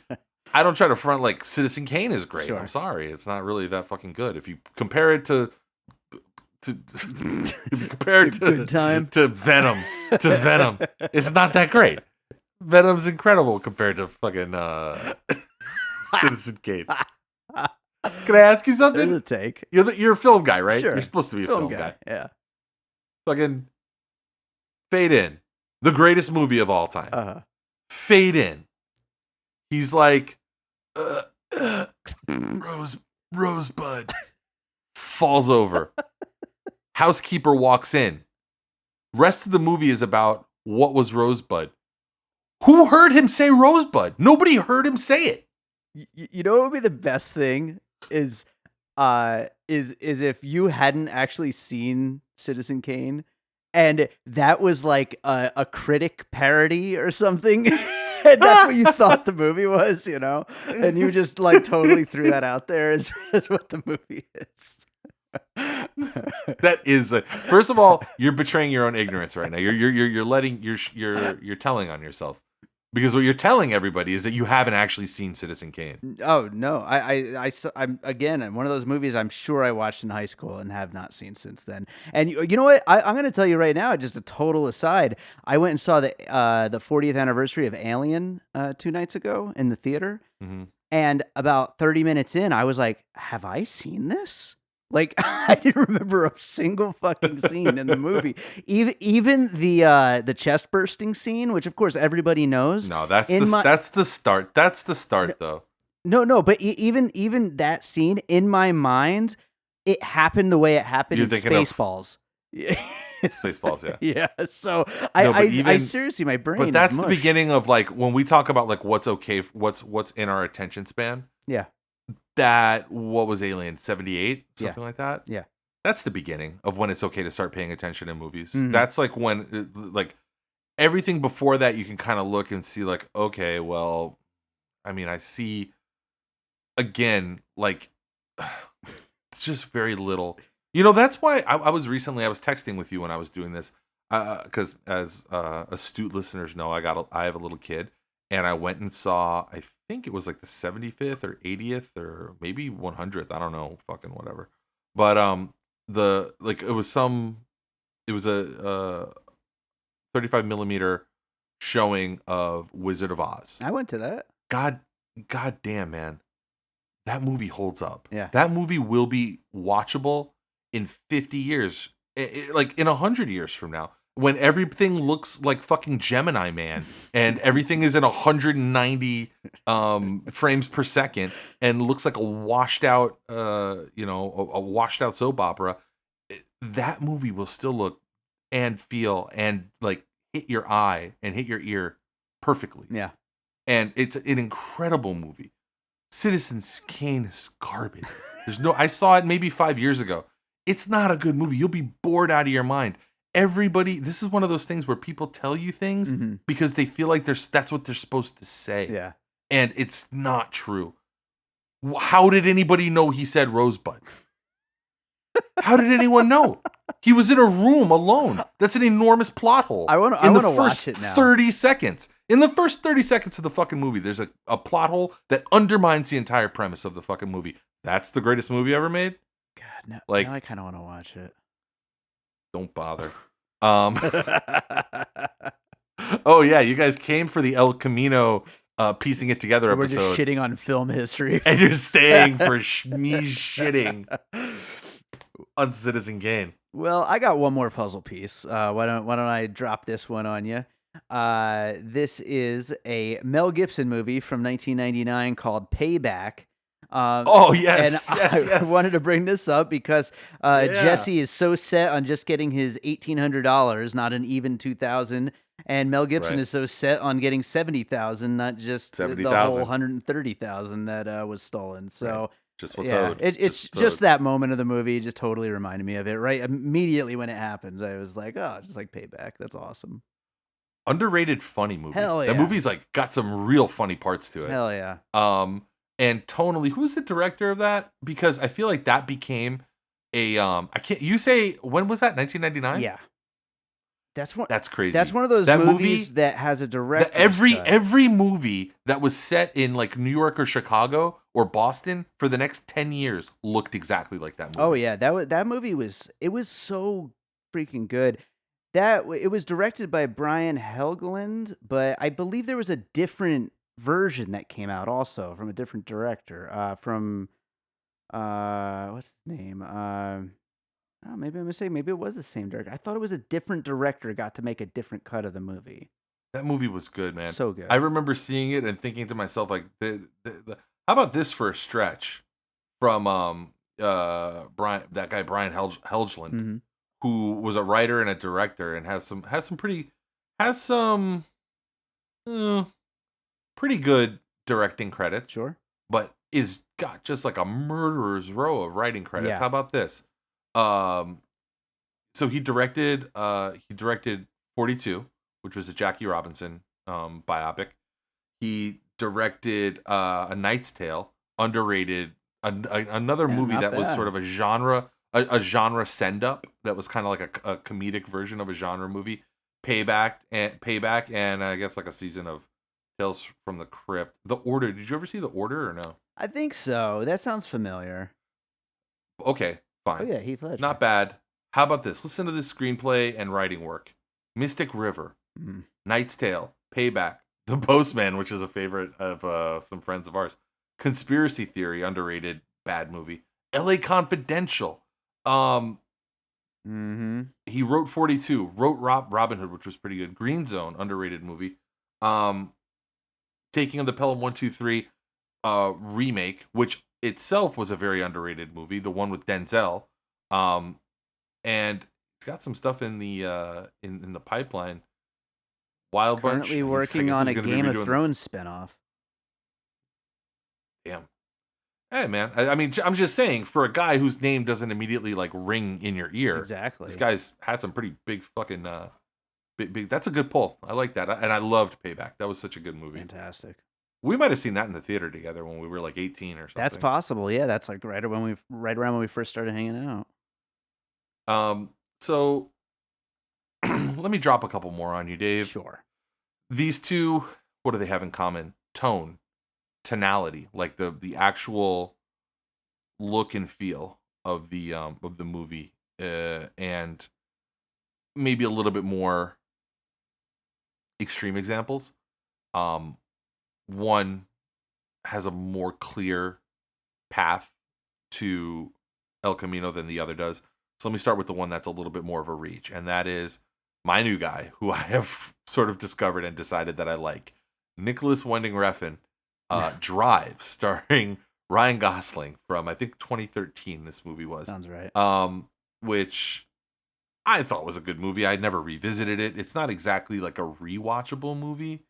Speaker 2: I don't try to front like Citizen Kane is great. I'm
Speaker 1: Sure.
Speaker 2: sorry, it's not really that fucking good. If you compare it to if you compare it
Speaker 1: Good time.
Speaker 2: to Venom, it's not that great. Venom's incredible compared to fucking Citizen Kane. Can I ask you
Speaker 1: There's
Speaker 2: something?
Speaker 1: a take.
Speaker 2: You're a film guy, right?
Speaker 1: Sure.
Speaker 2: You're supposed to be a film guy.
Speaker 1: Yeah.
Speaker 2: Fucking fade in. The greatest movie of all time.
Speaker 1: Uh-huh.
Speaker 2: Fade in. He's like, Rosebud. Falls over. Housekeeper walks in. Rest of the movie is about what was Rosebud. Who heard him say Rosebud? Nobody heard him say it.
Speaker 1: You know what would be the best thing is if you hadn't actually seen Citizen Kane and that was like a critic parody or something. And that's what you thought the movie was, and you just like totally threw that out there as what the movie is.
Speaker 2: That is first of all, you're betraying your own ignorance right now. You're letting you're telling on yourself. Because what you're telling everybody is that you haven't actually seen Citizen Kane.
Speaker 1: Oh no, I'm again one of those movies I'm sure I watched in high school and have not seen since then. And you know what? I'm going to tell you right now, just a total aside. I went and saw the 40th anniversary of Alien 2 nights ago in the theater.
Speaker 2: Mm-hmm.
Speaker 1: And about 30 minutes in, I was like, have I seen this? Like, I didn't remember a single fucking scene in the movie. Even the chest bursting scene, which of course everybody knows.
Speaker 2: No, that's
Speaker 1: In my
Speaker 2: that's the start. That's the start, though.
Speaker 1: no, but even that scene in my mind, it happened the way it happened
Speaker 2: You're
Speaker 1: in
Speaker 2: thinking of
Speaker 1: Spaceballs.
Speaker 2: Spaceballs, yeah.
Speaker 1: Yeah. So
Speaker 2: No, but
Speaker 1: I seriously, my brain
Speaker 2: but
Speaker 1: is
Speaker 2: that's the
Speaker 1: mush.
Speaker 2: beginning of like when we talk about like what's okay, what's in our attention span.
Speaker 1: Yeah.
Speaker 2: That what was Alien 78,
Speaker 1: Yeah.
Speaker 2: something like that.
Speaker 1: Yeah.
Speaker 2: That's the beginning of when it's okay to start paying attention in movies.
Speaker 1: Mhm.
Speaker 2: That's like when like everything before that you can kind of look and see like, okay, well, I mean, I see again like it's just very little. You know, that's why I was texting with you when I was doing this because as astute listeners know, I have a little kid, and I went and saw, I think it was like the 75th or 80th or maybe 100th, I don't know, fucking whatever. But the like it was a 35 millimeter showing of Wizard of Oz.
Speaker 1: I went to that.
Speaker 2: God damn, man. That movie holds up.
Speaker 1: Yeah.
Speaker 2: That movie will be watchable in 50 years, like in 100 years from now, when everything looks like fucking Gemini Man and everything is in 190 frames per second and looks like a washed out, a washed out soap opera. That movie will still look and feel and like hit your eye and hit your ear perfectly.
Speaker 1: Yeah.
Speaker 2: And it's an incredible movie. Citizen Kane is garbage. I saw it maybe 5 years ago. It's not a good movie. You'll be bored out of your mind. This is one of those things where people tell you things because they feel like that's what they're supposed to say.
Speaker 1: Yeah.
Speaker 2: And it's not true. How did anybody know he said Rosebud? How did anyone know? He was in a room alone. That's an enormous plot hole.
Speaker 1: I want to watch it now.
Speaker 2: 30 seconds. In the first 30 seconds of the fucking movie, there's a plot hole that undermines the entire premise of the fucking movie. That's the greatest movie ever made?
Speaker 1: God, no.
Speaker 2: Like,
Speaker 1: now I kind of want to watch it.
Speaker 2: Don't bother. Oh, yeah, you guys came for the El Camino piecing it together
Speaker 1: We're
Speaker 2: episode.
Speaker 1: just shitting on film history.
Speaker 2: And you're staying for me shitting on Citizen Kane.
Speaker 1: Well, I got one more puzzle piece. Why don't I drop this one on you? This is a Mel Gibson movie from 1999 called Payback.
Speaker 2: Oh, yes,
Speaker 1: and
Speaker 2: yes.
Speaker 1: I wanted to bring this up because Jesse is so set on just getting his $1,800, not an even 2,000, and Mel Gibson is so set on getting 70,000, not just the whole 130,000 that was stolen. So. Right.
Speaker 2: Just what's owed.
Speaker 1: It's just that moment of the movie just totally reminded me of it. Right, immediately when it happens, I was like, "Oh, just like Payback. That's awesome."
Speaker 2: Underrated funny movie.
Speaker 1: Hell yeah.
Speaker 2: That movie's like got some real funny parts to it.
Speaker 1: Hell yeah.
Speaker 2: And tonally, who's the director of that? Because I feel like that became a You say when was that? 1999?
Speaker 1: Yeah.
Speaker 2: That's crazy.
Speaker 1: That's one of those movies that has a director.
Speaker 2: Every movie that was set in like New York or Chicago or Boston for the next 10 years looked exactly like that movie.
Speaker 1: Oh yeah, that movie was so freaking good. It was directed by Brian Helgeland, but I believe there was a different version that came out also from a different director. From what's his name? Oh, maybe I'm mistaken. Maybe it was the same director. I thought it was a different director got to make a different cut of the movie.
Speaker 2: That movie was good, man.
Speaker 1: So good.
Speaker 2: I remember seeing it and thinking to myself, like, how about this for a stretch from Brian Helgeland, who was a writer and a director and has some pretty good directing credits.
Speaker 1: Sure.
Speaker 2: But is got just like a murderer's row of writing credits.
Speaker 1: Yeah.
Speaker 2: How about this? So he directed 42, which was a Jackie Robinson biopic. He directed A Knight's Tale, underrated, another movie that was sort of a genre send up that was kind of like a comedic version of a genre movie. Payback, and I guess like a season of Tales from the Crypt. The Order. Did you ever see The Order or no?
Speaker 1: I think so. That sounds familiar.
Speaker 2: Okay, fine.
Speaker 1: Oh yeah, Heath Ledger.
Speaker 2: Not bad. How about this? Listen to this screenplay and writing work. Mystic River, Knight's Tale, Payback, The Postman, which is a favorite of some friends of ours, Conspiracy Theory, underrated bad movie. L.A. Confidential. Um,
Speaker 1: Mm-hmm.
Speaker 2: he wrote 42. Wrote Robin Hood, which was pretty good. Green Zone, underrated movie. Um, Taking of the Pelham 123 remake, which itself was a very underrated movie. The one with Denzel. Um, and it's got some stuff in the in the pipeline. Wild Bunch.
Speaker 1: Currently
Speaker 2: I
Speaker 1: working
Speaker 2: guess
Speaker 1: on
Speaker 2: he's
Speaker 1: a
Speaker 2: going to be
Speaker 1: Game of
Speaker 2: redoing.
Speaker 1: Thrones spinoff.
Speaker 2: Damn. Hey man, I mean, I'm just saying, for a guy whose name doesn't immediately like ring in your ear, this
Speaker 1: Exactly.
Speaker 2: guy's had some pretty big fucking big. That's a good pull. I like that, and I loved Payback. That was such a good movie.
Speaker 1: Fantastic.
Speaker 2: We might have seen that in the theater together when we were like 18 or something.
Speaker 1: That's possible. Yeah, that's like right around when we first started hanging out.
Speaker 2: So let me drop a couple more on you, Dave.
Speaker 1: Sure.
Speaker 2: These two, what do they have in common? Tone, tonality, like the actual look and feel of the movie, and maybe a little bit more extreme examples. One has a more clear path to El Camino than the other does. So let me start with the one that's a little bit more of a reach, and that is my new guy, who I have sort of discovered and decided that I like. Nicholas Winding Refn, Drive, starring Ryan Gosling, from I think 2013. This movie was.
Speaker 1: Sounds right.
Speaker 2: Which I thought was a good movie. I never revisited it. It's not exactly like a rewatchable movie.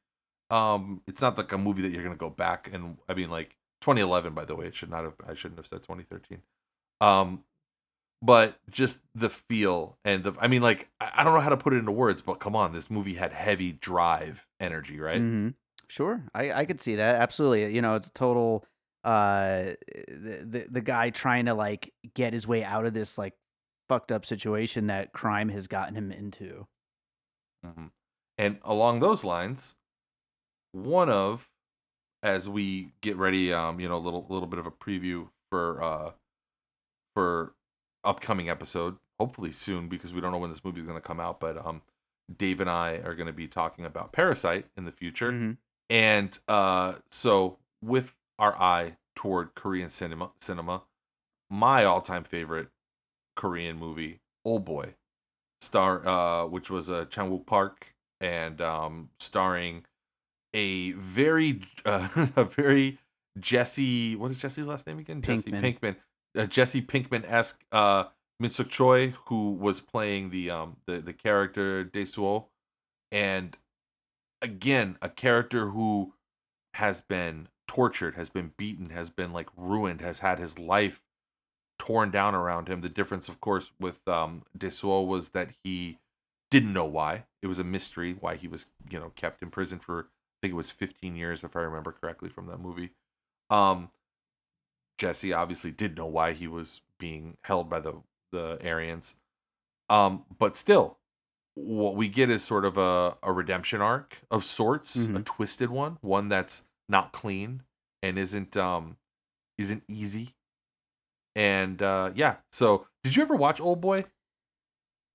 Speaker 2: It's not like a movie that you're gonna go back and, I mean, like 2011, by the way. I shouldn't have said 2013. But just the feel and I mean, like, I don't know how to put it into words, but come on, this movie had heavy drive energy, right?
Speaker 1: Mm-hmm. Sure, I could see that absolutely. You know, it's a total the guy trying to like get his way out of this like fucked up situation that crime has gotten him into.
Speaker 2: Mm-hmm. And along those lines, one of as we get ready, a little bit of a preview for upcoming episode, hopefully soon, because we don't know when this movie is going to come out. But Dave and I are going to be talking about Parasite in the future,
Speaker 1: Mm-hmm.
Speaker 2: and so with our eye toward Korean cinema, my all-time favorite Korean movie, Old Boy, which was Chan Wook Park, and starring a very a very Jesse. What is Jesse's last name again? Jesse
Speaker 1: Pinkman.
Speaker 2: Pinkman. Jesse Pinkman-esque Min Suk Choi, who was playing the character Dae-suo, and again a character who has been tortured, has been beaten, has been like ruined, has had his life torn down around him. The difference, of course, with Dae-suo was that he didn't know why. It was a mystery why he was, kept in prison for, I think it was 15 years, if I remember correctly from that movie. Jesse obviously did know why he was being held by the Aryans. But still, what we get is sort of a redemption arc of sorts,
Speaker 1: Mm-hmm.
Speaker 2: a twisted one that's not clean and isn't easy. And yeah, so did you ever watch Old Boy?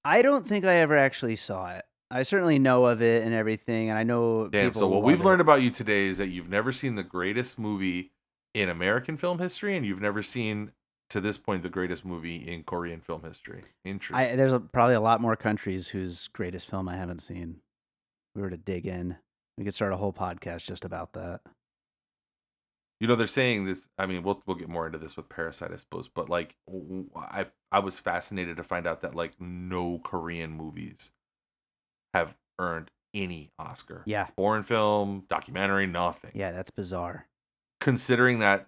Speaker 1: I don't think I ever actually saw it. I certainly know of it and everything, and I know
Speaker 2: Damn,
Speaker 1: people
Speaker 2: so what
Speaker 1: love
Speaker 2: we've
Speaker 1: it.
Speaker 2: learned about you today is that you've never seen the greatest movie in American film history, and you've never seen, to this point, the greatest movie in Korean film history. Interesting.
Speaker 1: There's probably a lot more countries whose greatest film I haven't seen. If we were to dig in, we could start a whole podcast just about that.
Speaker 2: They're saying this. I mean, we'll get more into this with Parasite, I suppose. But like, I was fascinated to find out that like no Korean movies have earned any Oscar.
Speaker 1: Yeah.
Speaker 2: Foreign film, documentary, nothing.
Speaker 1: Yeah, that's bizarre.
Speaker 2: Considering that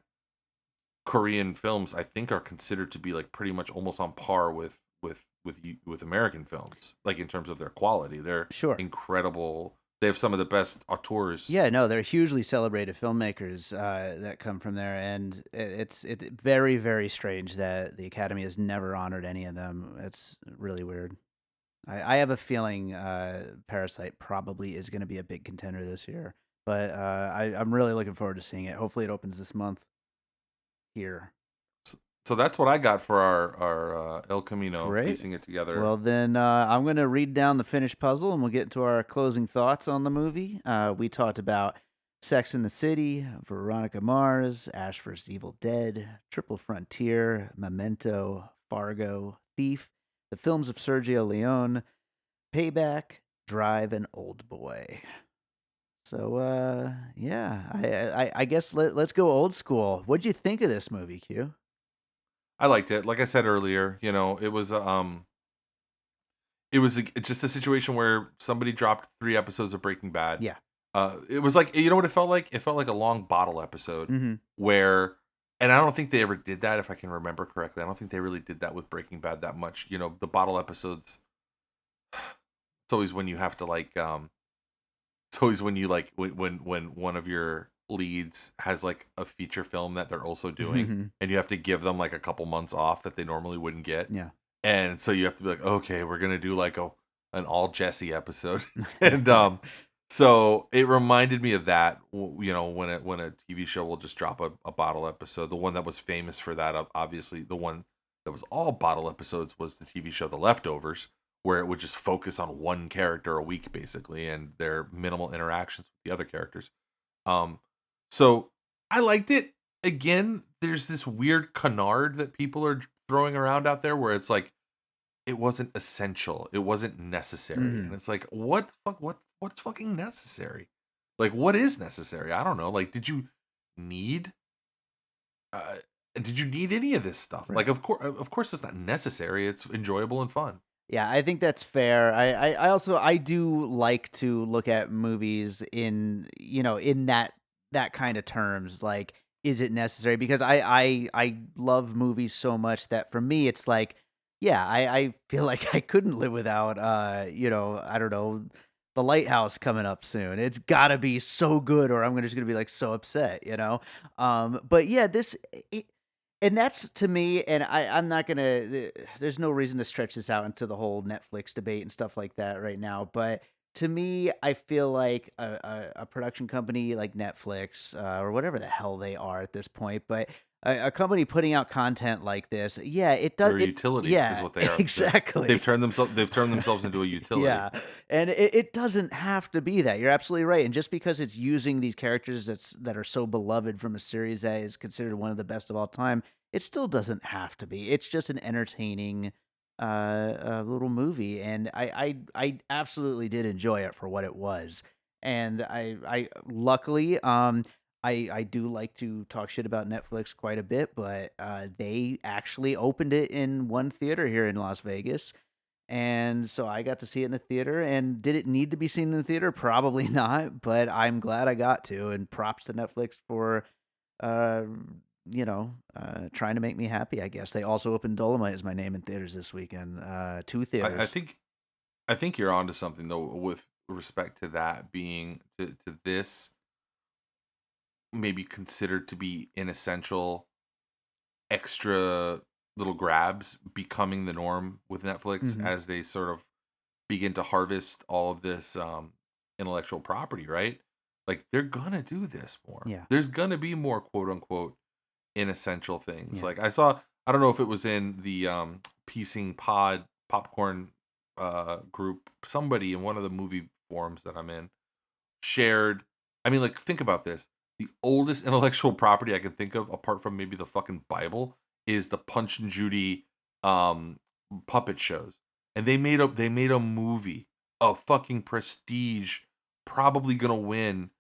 Speaker 2: Korean films, I think, are considered to be like pretty much almost on par with American films, like in terms of their quality. They're
Speaker 1: Sure.
Speaker 2: incredible. They have some of the best auteurs.
Speaker 1: Yeah, no, they're hugely celebrated filmmakers that come from there, and it's very, very strange that the Academy has never honored any of them. It's really weird. I have a feeling Parasite probably is going to be a big contender this year, but I'm really looking forward to seeing it. Hopefully it opens this month here.
Speaker 2: So that's what I got for our El Camino,
Speaker 1: Great.
Speaker 2: piecing it together.
Speaker 1: Well, then I'm going to read down the finished puzzle, and we'll get to our closing thoughts on the movie. We talked about Sex and the City, Veronica Mars, Ash vs. Evil Dead, Triple Frontier, Memento, Fargo, Thief, the films of Sergio Leone, Payback, Drive, and Old Boy. So, yeah, I guess let's go old school. What'd you think of this movie, Q?
Speaker 2: I liked it. Like I said earlier, it was just a situation where somebody dropped 3 episodes of Breaking Bad.
Speaker 1: Yeah.
Speaker 2: It was like, you know what it felt like? It felt like a long bottle episode
Speaker 1: Mm-hmm.
Speaker 2: where, and I don't think they ever did that, if I can remember correctly. I don't think they really did that with Breaking Bad that much. The bottle episodes, it's always when you have to it's always when you when one of your leads has like a feature film that they're also doing,
Speaker 1: Mm-hmm.
Speaker 2: and you have to give them like a couple months off that they normally wouldn't get.
Speaker 1: Yeah.
Speaker 2: And so you have to be like, okay, we're gonna do like an all Jesse episode, and so it reminded me of that. When a TV show will just drop a bottle episode. The one that was famous for that, obviously, the one that was all bottle episodes was the TV show The Leftovers, where it would just focus on one character a week basically, and their minimal interactions with the other characters. Um, so I liked it. Again, there's this weird canard that people are throwing around out there where it's like it wasn't essential, it wasn't necessary, and
Speaker 1: Mm-hmm.
Speaker 2: it's like what's fucking necessary? Like what is necessary? I don't know. Like need uh did you need any of this stuff?
Speaker 1: Right.
Speaker 2: Like of course it's not necessary. It's enjoyable and fun.
Speaker 1: Yeah, I think that's fair. I also I do like to look at movies in in that kind of terms. Like, is it necessary? Because I love movies so much that for me it's like, yeah, I feel like I couldn't live without I don't know, The Lighthouse coming up soon. It's gotta be so good, or I'm just gonna be like so upset. But yeah, and that's to me, and I'm not gonna. There's no reason to stretch this out into the whole Netflix debate and stuff like that right now. But to me, I feel like a production company like Netflix or whatever the hell they are at this point, but a company putting out content like this, yeah, it does.
Speaker 2: They're a
Speaker 1: It
Speaker 2: utility is
Speaker 1: yeah,
Speaker 2: what they are.
Speaker 1: exactly.
Speaker 2: They've turned themselves into a utility.
Speaker 1: Yeah, and it doesn't have to be that. You're absolutely right, and just because it's using these characters that are so beloved from a series that is considered one of the best of all time, it still doesn't have to be. It's just an entertaining, little movie, and I absolutely did enjoy it for what it was. And I luckily, I do like to talk shit about Netflix quite a bit, but they actually opened it in one theater here in Las Vegas, and so I got to see it in the theater. And did it need to be seen in the theater? Probably not, but I'm glad I got to. And props to Netflix for, uh, trying to make me happy. I guess they also opened Dolomite as my name in theaters this weekend. 2
Speaker 2: I
Speaker 1: theaters.
Speaker 2: think I think you're onto something though with respect to that being to this maybe considered to be inessential extra little grabs becoming the norm with Netflix
Speaker 1: Hmm.
Speaker 2: as they sort of begin to harvest all of this intellectual property, right? Like they're gonna do this more.
Speaker 1: Yeah,
Speaker 2: There's gonna be more quote unquote inessential things.
Speaker 1: yeah.
Speaker 2: Like I don't know if it was in the piecing pod popcorn group, somebody in one of the movie forums that I'm in shared. I mean, like, think about this. The oldest intellectual property I can think of, apart from maybe the fucking Bible, is the Punch and Judy um, puppet shows, and they made a movie, a fucking prestige, probably gonna win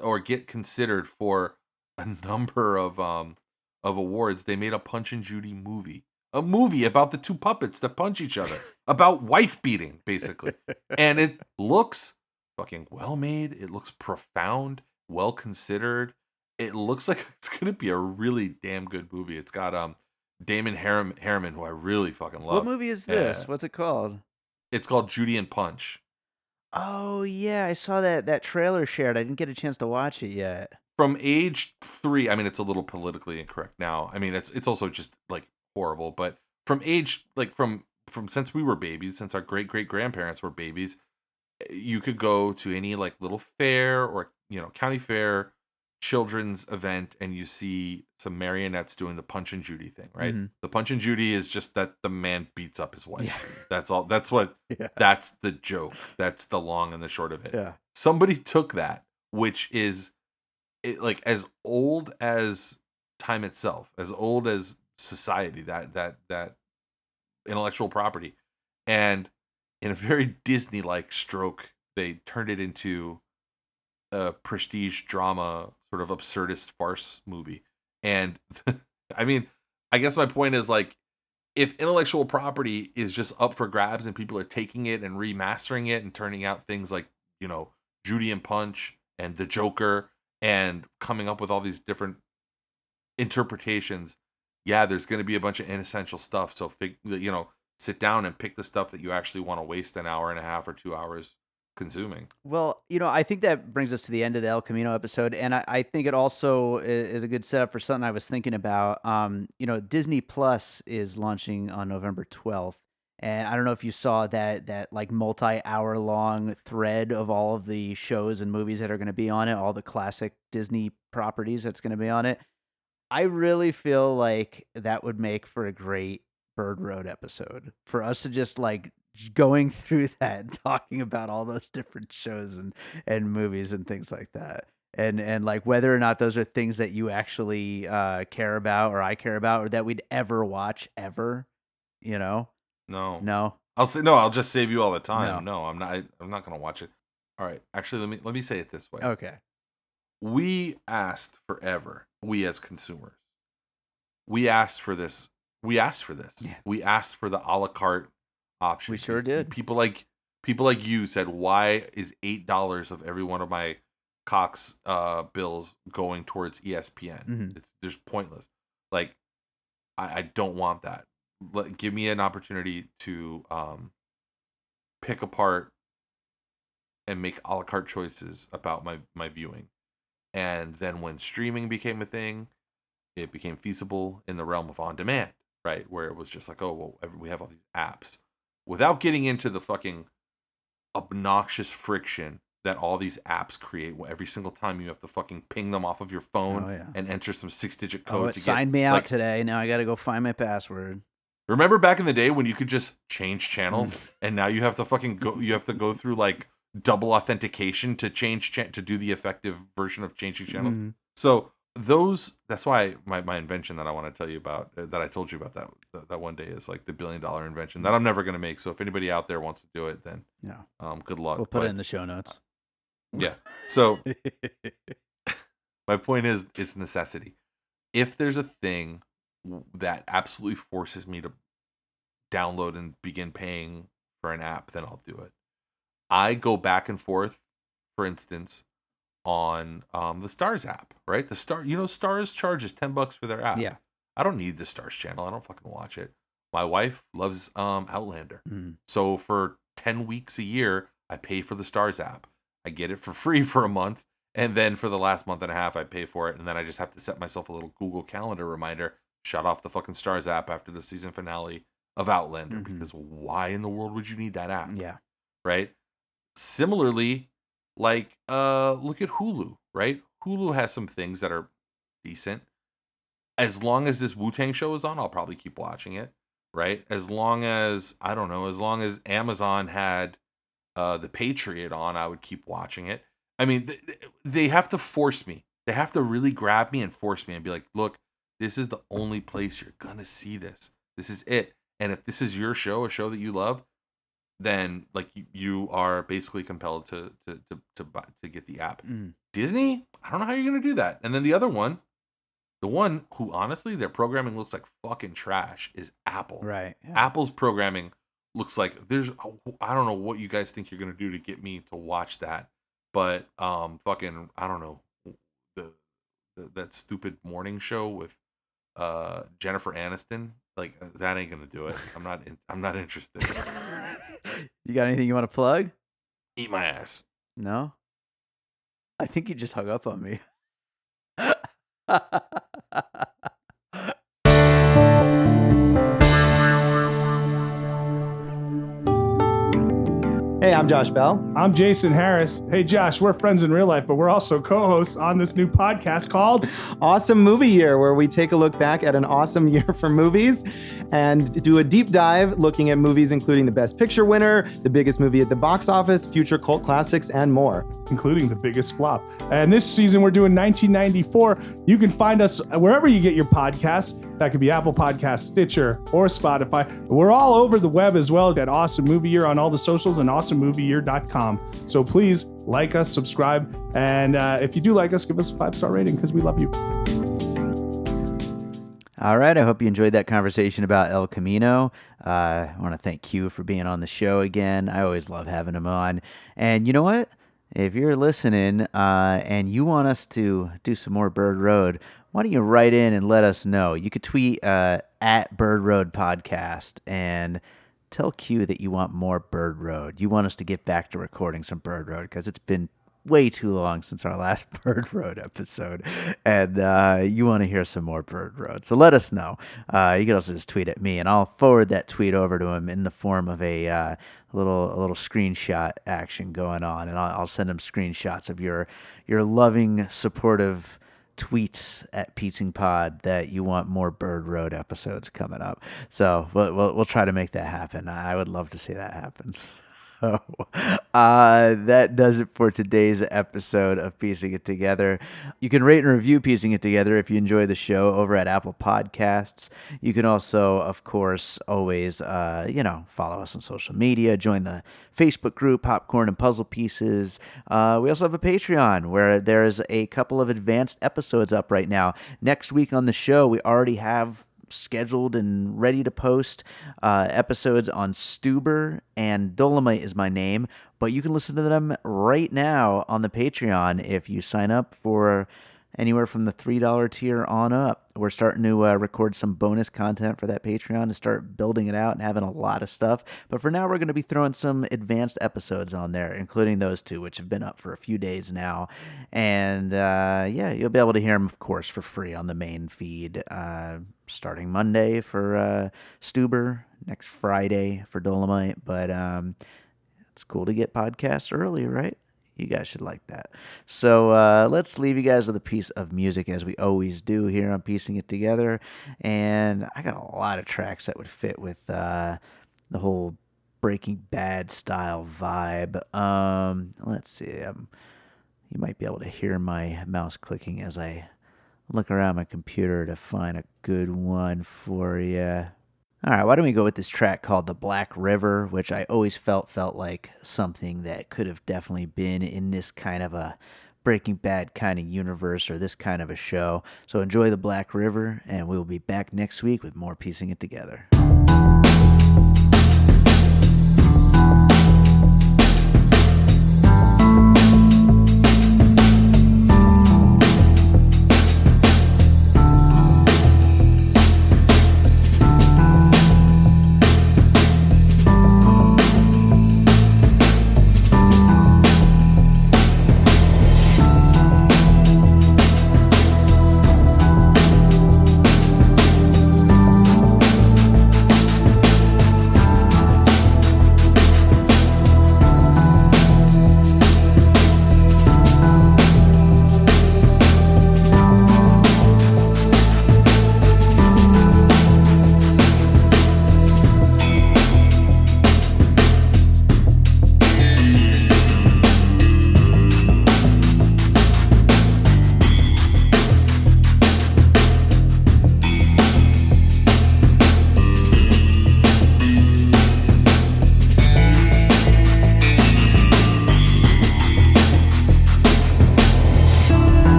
Speaker 2: or get considered for a number of awards. They made a Punch and Judy movie, a movie about the two puppets that punch each other, about wife beating, basically, and it looks fucking well made. It looks profound, well considered. It looks like it's gonna be a really damn good movie. It's got Damon Harriman, who I really fucking
Speaker 1: What
Speaker 2: love.
Speaker 1: movie is
Speaker 2: Uh,
Speaker 1: this? What's it called?
Speaker 2: it's called Judy and Punch.
Speaker 1: Oh yeah, I saw that trailer shared. I didn't get a chance to watch it yet.
Speaker 2: From age 3, I mean, it's a little politically incorrect now. I mean, it's also just like horrible. But from age from since we were babies, since our great grandparents were babies, you could go to any like little fair or county fair children's event and you see some marionettes doing the Punch and Judy thing, right?
Speaker 1: Hmm.
Speaker 2: The Punch and Judy is just that the man beats up his
Speaker 1: Yeah,
Speaker 2: wife. That's all.
Speaker 1: yeah,
Speaker 2: That's the joke. That's the long and the short of it.
Speaker 1: yeah.
Speaker 2: Somebody took that, which is like as old as time itself, as old as society, that intellectual property, and in a very Disney-like stroke, they turned it into a prestige drama, sort of absurdist farce movie. And I mean, I guess my point is like, if intellectual property is just up for grabs and people are taking it and remastering it and turning out things like, Judy and Punch and The Joker and coming up with all these different interpretations, yeah, there's going to be a bunch of inessential stuff. So, sit down and pick the stuff that you actually want to waste an hour and a half or 2 hours consuming.
Speaker 1: Well, I think that brings us to the end of the El Camino episode, and I think it also is a good setup for something I was thinking about. Disney Plus is launching on November 12th, and I don't know if you saw that like multi-hour long thread of all of the shows and movies that are going to be on it, all the classic Disney properties that's going to be on it. I really feel like that would make for a great Bird Road episode for us to just like going through that and talking about all those different shows and movies and things like that. And like whether or not those are things that you actually care about or I care about or that we'd ever watch ever,
Speaker 2: No.
Speaker 1: No.
Speaker 2: I'll say no, I'll just save you all the time.
Speaker 1: No.
Speaker 2: No, I'm not going to watch it. All right. Actually, let me say it this way.
Speaker 1: Okay.
Speaker 2: We asked forever, we as consumers. We asked for this. Yeah. We asked for the a la carte option.
Speaker 1: We sure did.
Speaker 2: People like you said, why is $8 of every one of my Cox bills going towards ESPN?
Speaker 1: Mm-hmm.
Speaker 2: It's just pointless. Like, I don't want that. Give me an opportunity to pick apart and make a la carte choices about my viewing. And then when streaming became a thing, it became feasible in the realm of on demand, right? Where it was just like, oh, well, we have all these apps. Without getting into the fucking obnoxious friction that all these apps create, every single time you have to fucking ping them off of your phone and enter some 6-digit code.
Speaker 1: It signed me out today. Now I got to go find my password.
Speaker 2: Remember back in the day when you could just change channels, and now you have to fucking go. You have to go through like double authentication to change to do the effective version of changing channels. Mm-hmm. So that's why my invention that I want to tell you about, that I told you about that one day, is like the $1 billion invention that I'm never going to make. So if anybody out there wants to do it, then good luck.
Speaker 1: We'll put it in the show notes.
Speaker 2: Yeah. So my point is, it's necessity. If there's a thing that absolutely forces me to download and begin paying for an app, then I'll do it. I go back and forth, for instance, on the Stars app, right? Stars charges $10 for their app.
Speaker 1: Yeah.
Speaker 2: I don't need the Stars channel. I don't fucking watch it. My wife loves Outlander. So for 10 weeks a year, I pay for the Stars app. I get it for free for a month. And then for the last month and a half, I pay for it. And then I just have to set myself a little Google Calendar reminder, shut off the fucking Stars app after the season finale of Outlander. Because why in the world would you need that app?
Speaker 1: Yeah.
Speaker 2: Right? Similarly, like, look at Hulu, right? Hulu has some things that are decent. As long as this Wu-Tang show is on, I'll probably keep watching it, right? As long as Amazon had The Patriot on, I would keep watching it. I mean, they have to force me. They have to really grab me and force me and be like, look, this is the only place you're going to see this. This is it. And if this is your show, a show that you love, then like you are basically compelled to get the app. Disney, I don't know how you're going to do that. And then the other one, the one who honestly their programming looks like fucking trash, is Apple.
Speaker 1: Right. Yeah.
Speaker 2: Apple's programming looks like I don't know what you guys think you're going to do to get me to watch that. But fucking, I don't know, that stupid morning show with Jennifer Aniston, like that ain't gonna do it. I'm not interested.
Speaker 1: You got anything you want to plug?
Speaker 2: Eat my ass.
Speaker 1: No, I think you just hung up on me.
Speaker 3: Hey, I'm Josh Bell.
Speaker 4: I'm Jason Harris. Hey, Josh, we're friends in real life, but we're also co-hosts on this new podcast called
Speaker 3: Awesome Movie Year, where we take a look back at an awesome year for movies and do a deep dive looking at movies including the Best Picture winner, the biggest movie at the box office, future cult classics, and more.
Speaker 4: Including the biggest flop. And this season, we're doing 1994. You can find us wherever you get your podcasts. That could be Apple Podcasts, Stitcher, or Spotify. We're all over the web as well at Awesome Movie Year on all the socials and awesomemovieyear.com. So please like us, subscribe, and if you do like us, give us a 5-star rating because we love you.
Speaker 1: All right, I hope you enjoyed that conversation about El Camino. I want to thank Q for being on the show again. I always love having him on. And you know what? If you're listening and you want us to do some more Bird Road, why don't you write in and let us know? You could tweet at Bird Road Podcast and tell Q that you want more Bird Road. You want us to get back to recording some Bird Road because it's been way too long since our last Bird Road episode, and you want to hear some more Bird Road. So let us know. You can also just tweet at me, and I'll forward that tweet over to him in the form of a little screenshot action going on, and I'll send him screenshots of your loving, supportive tweets at Pizing Pod that you want more Bird Road episodes coming up. So we'll try to make that happen. I would love to see that happen. So that does it for today's episode of Piecing It Together. You can rate and review Piecing It Together if you enjoy the show over at Apple Podcasts. You can also, of course, always, follow us on social media, join the Facebook group, Popcorn and Puzzle Pieces. We also have a Patreon where there's a couple of advanced episodes up right now. Next week on the show, we already have scheduled and ready to post episodes on Stuber and Dolomite is my name, but you can listen to them right now on the Patreon if you sign up for anywhere from the $3 tier on up. We're starting to record some bonus content for that Patreon to start building it out and having a lot of stuff. But for now, we're going to be throwing some advanced episodes on there, including those two, which have been up for a few days now. And you'll be able to hear them, of course, for free on the main feed, starting Monday for Stuber, next Friday for Dolomite. But it's cool to get podcasts early, right? You guys should like that. So let's leave you guys with a piece of music as we always do here on Piecing It Together. And I got a lot of tracks that would fit with the whole Breaking Bad style vibe. Let's see. You might be able to hear my mouse clicking as I look around my computer to find a good one for you. All right, why don't we go with this track called The Black River, which I always felt like something that could have definitely been in this kind of a Breaking Bad kind of universe or this kind of a show. So enjoy The Black River, and we'll be back next week with more Piecing It Together.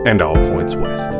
Speaker 5: and all points west.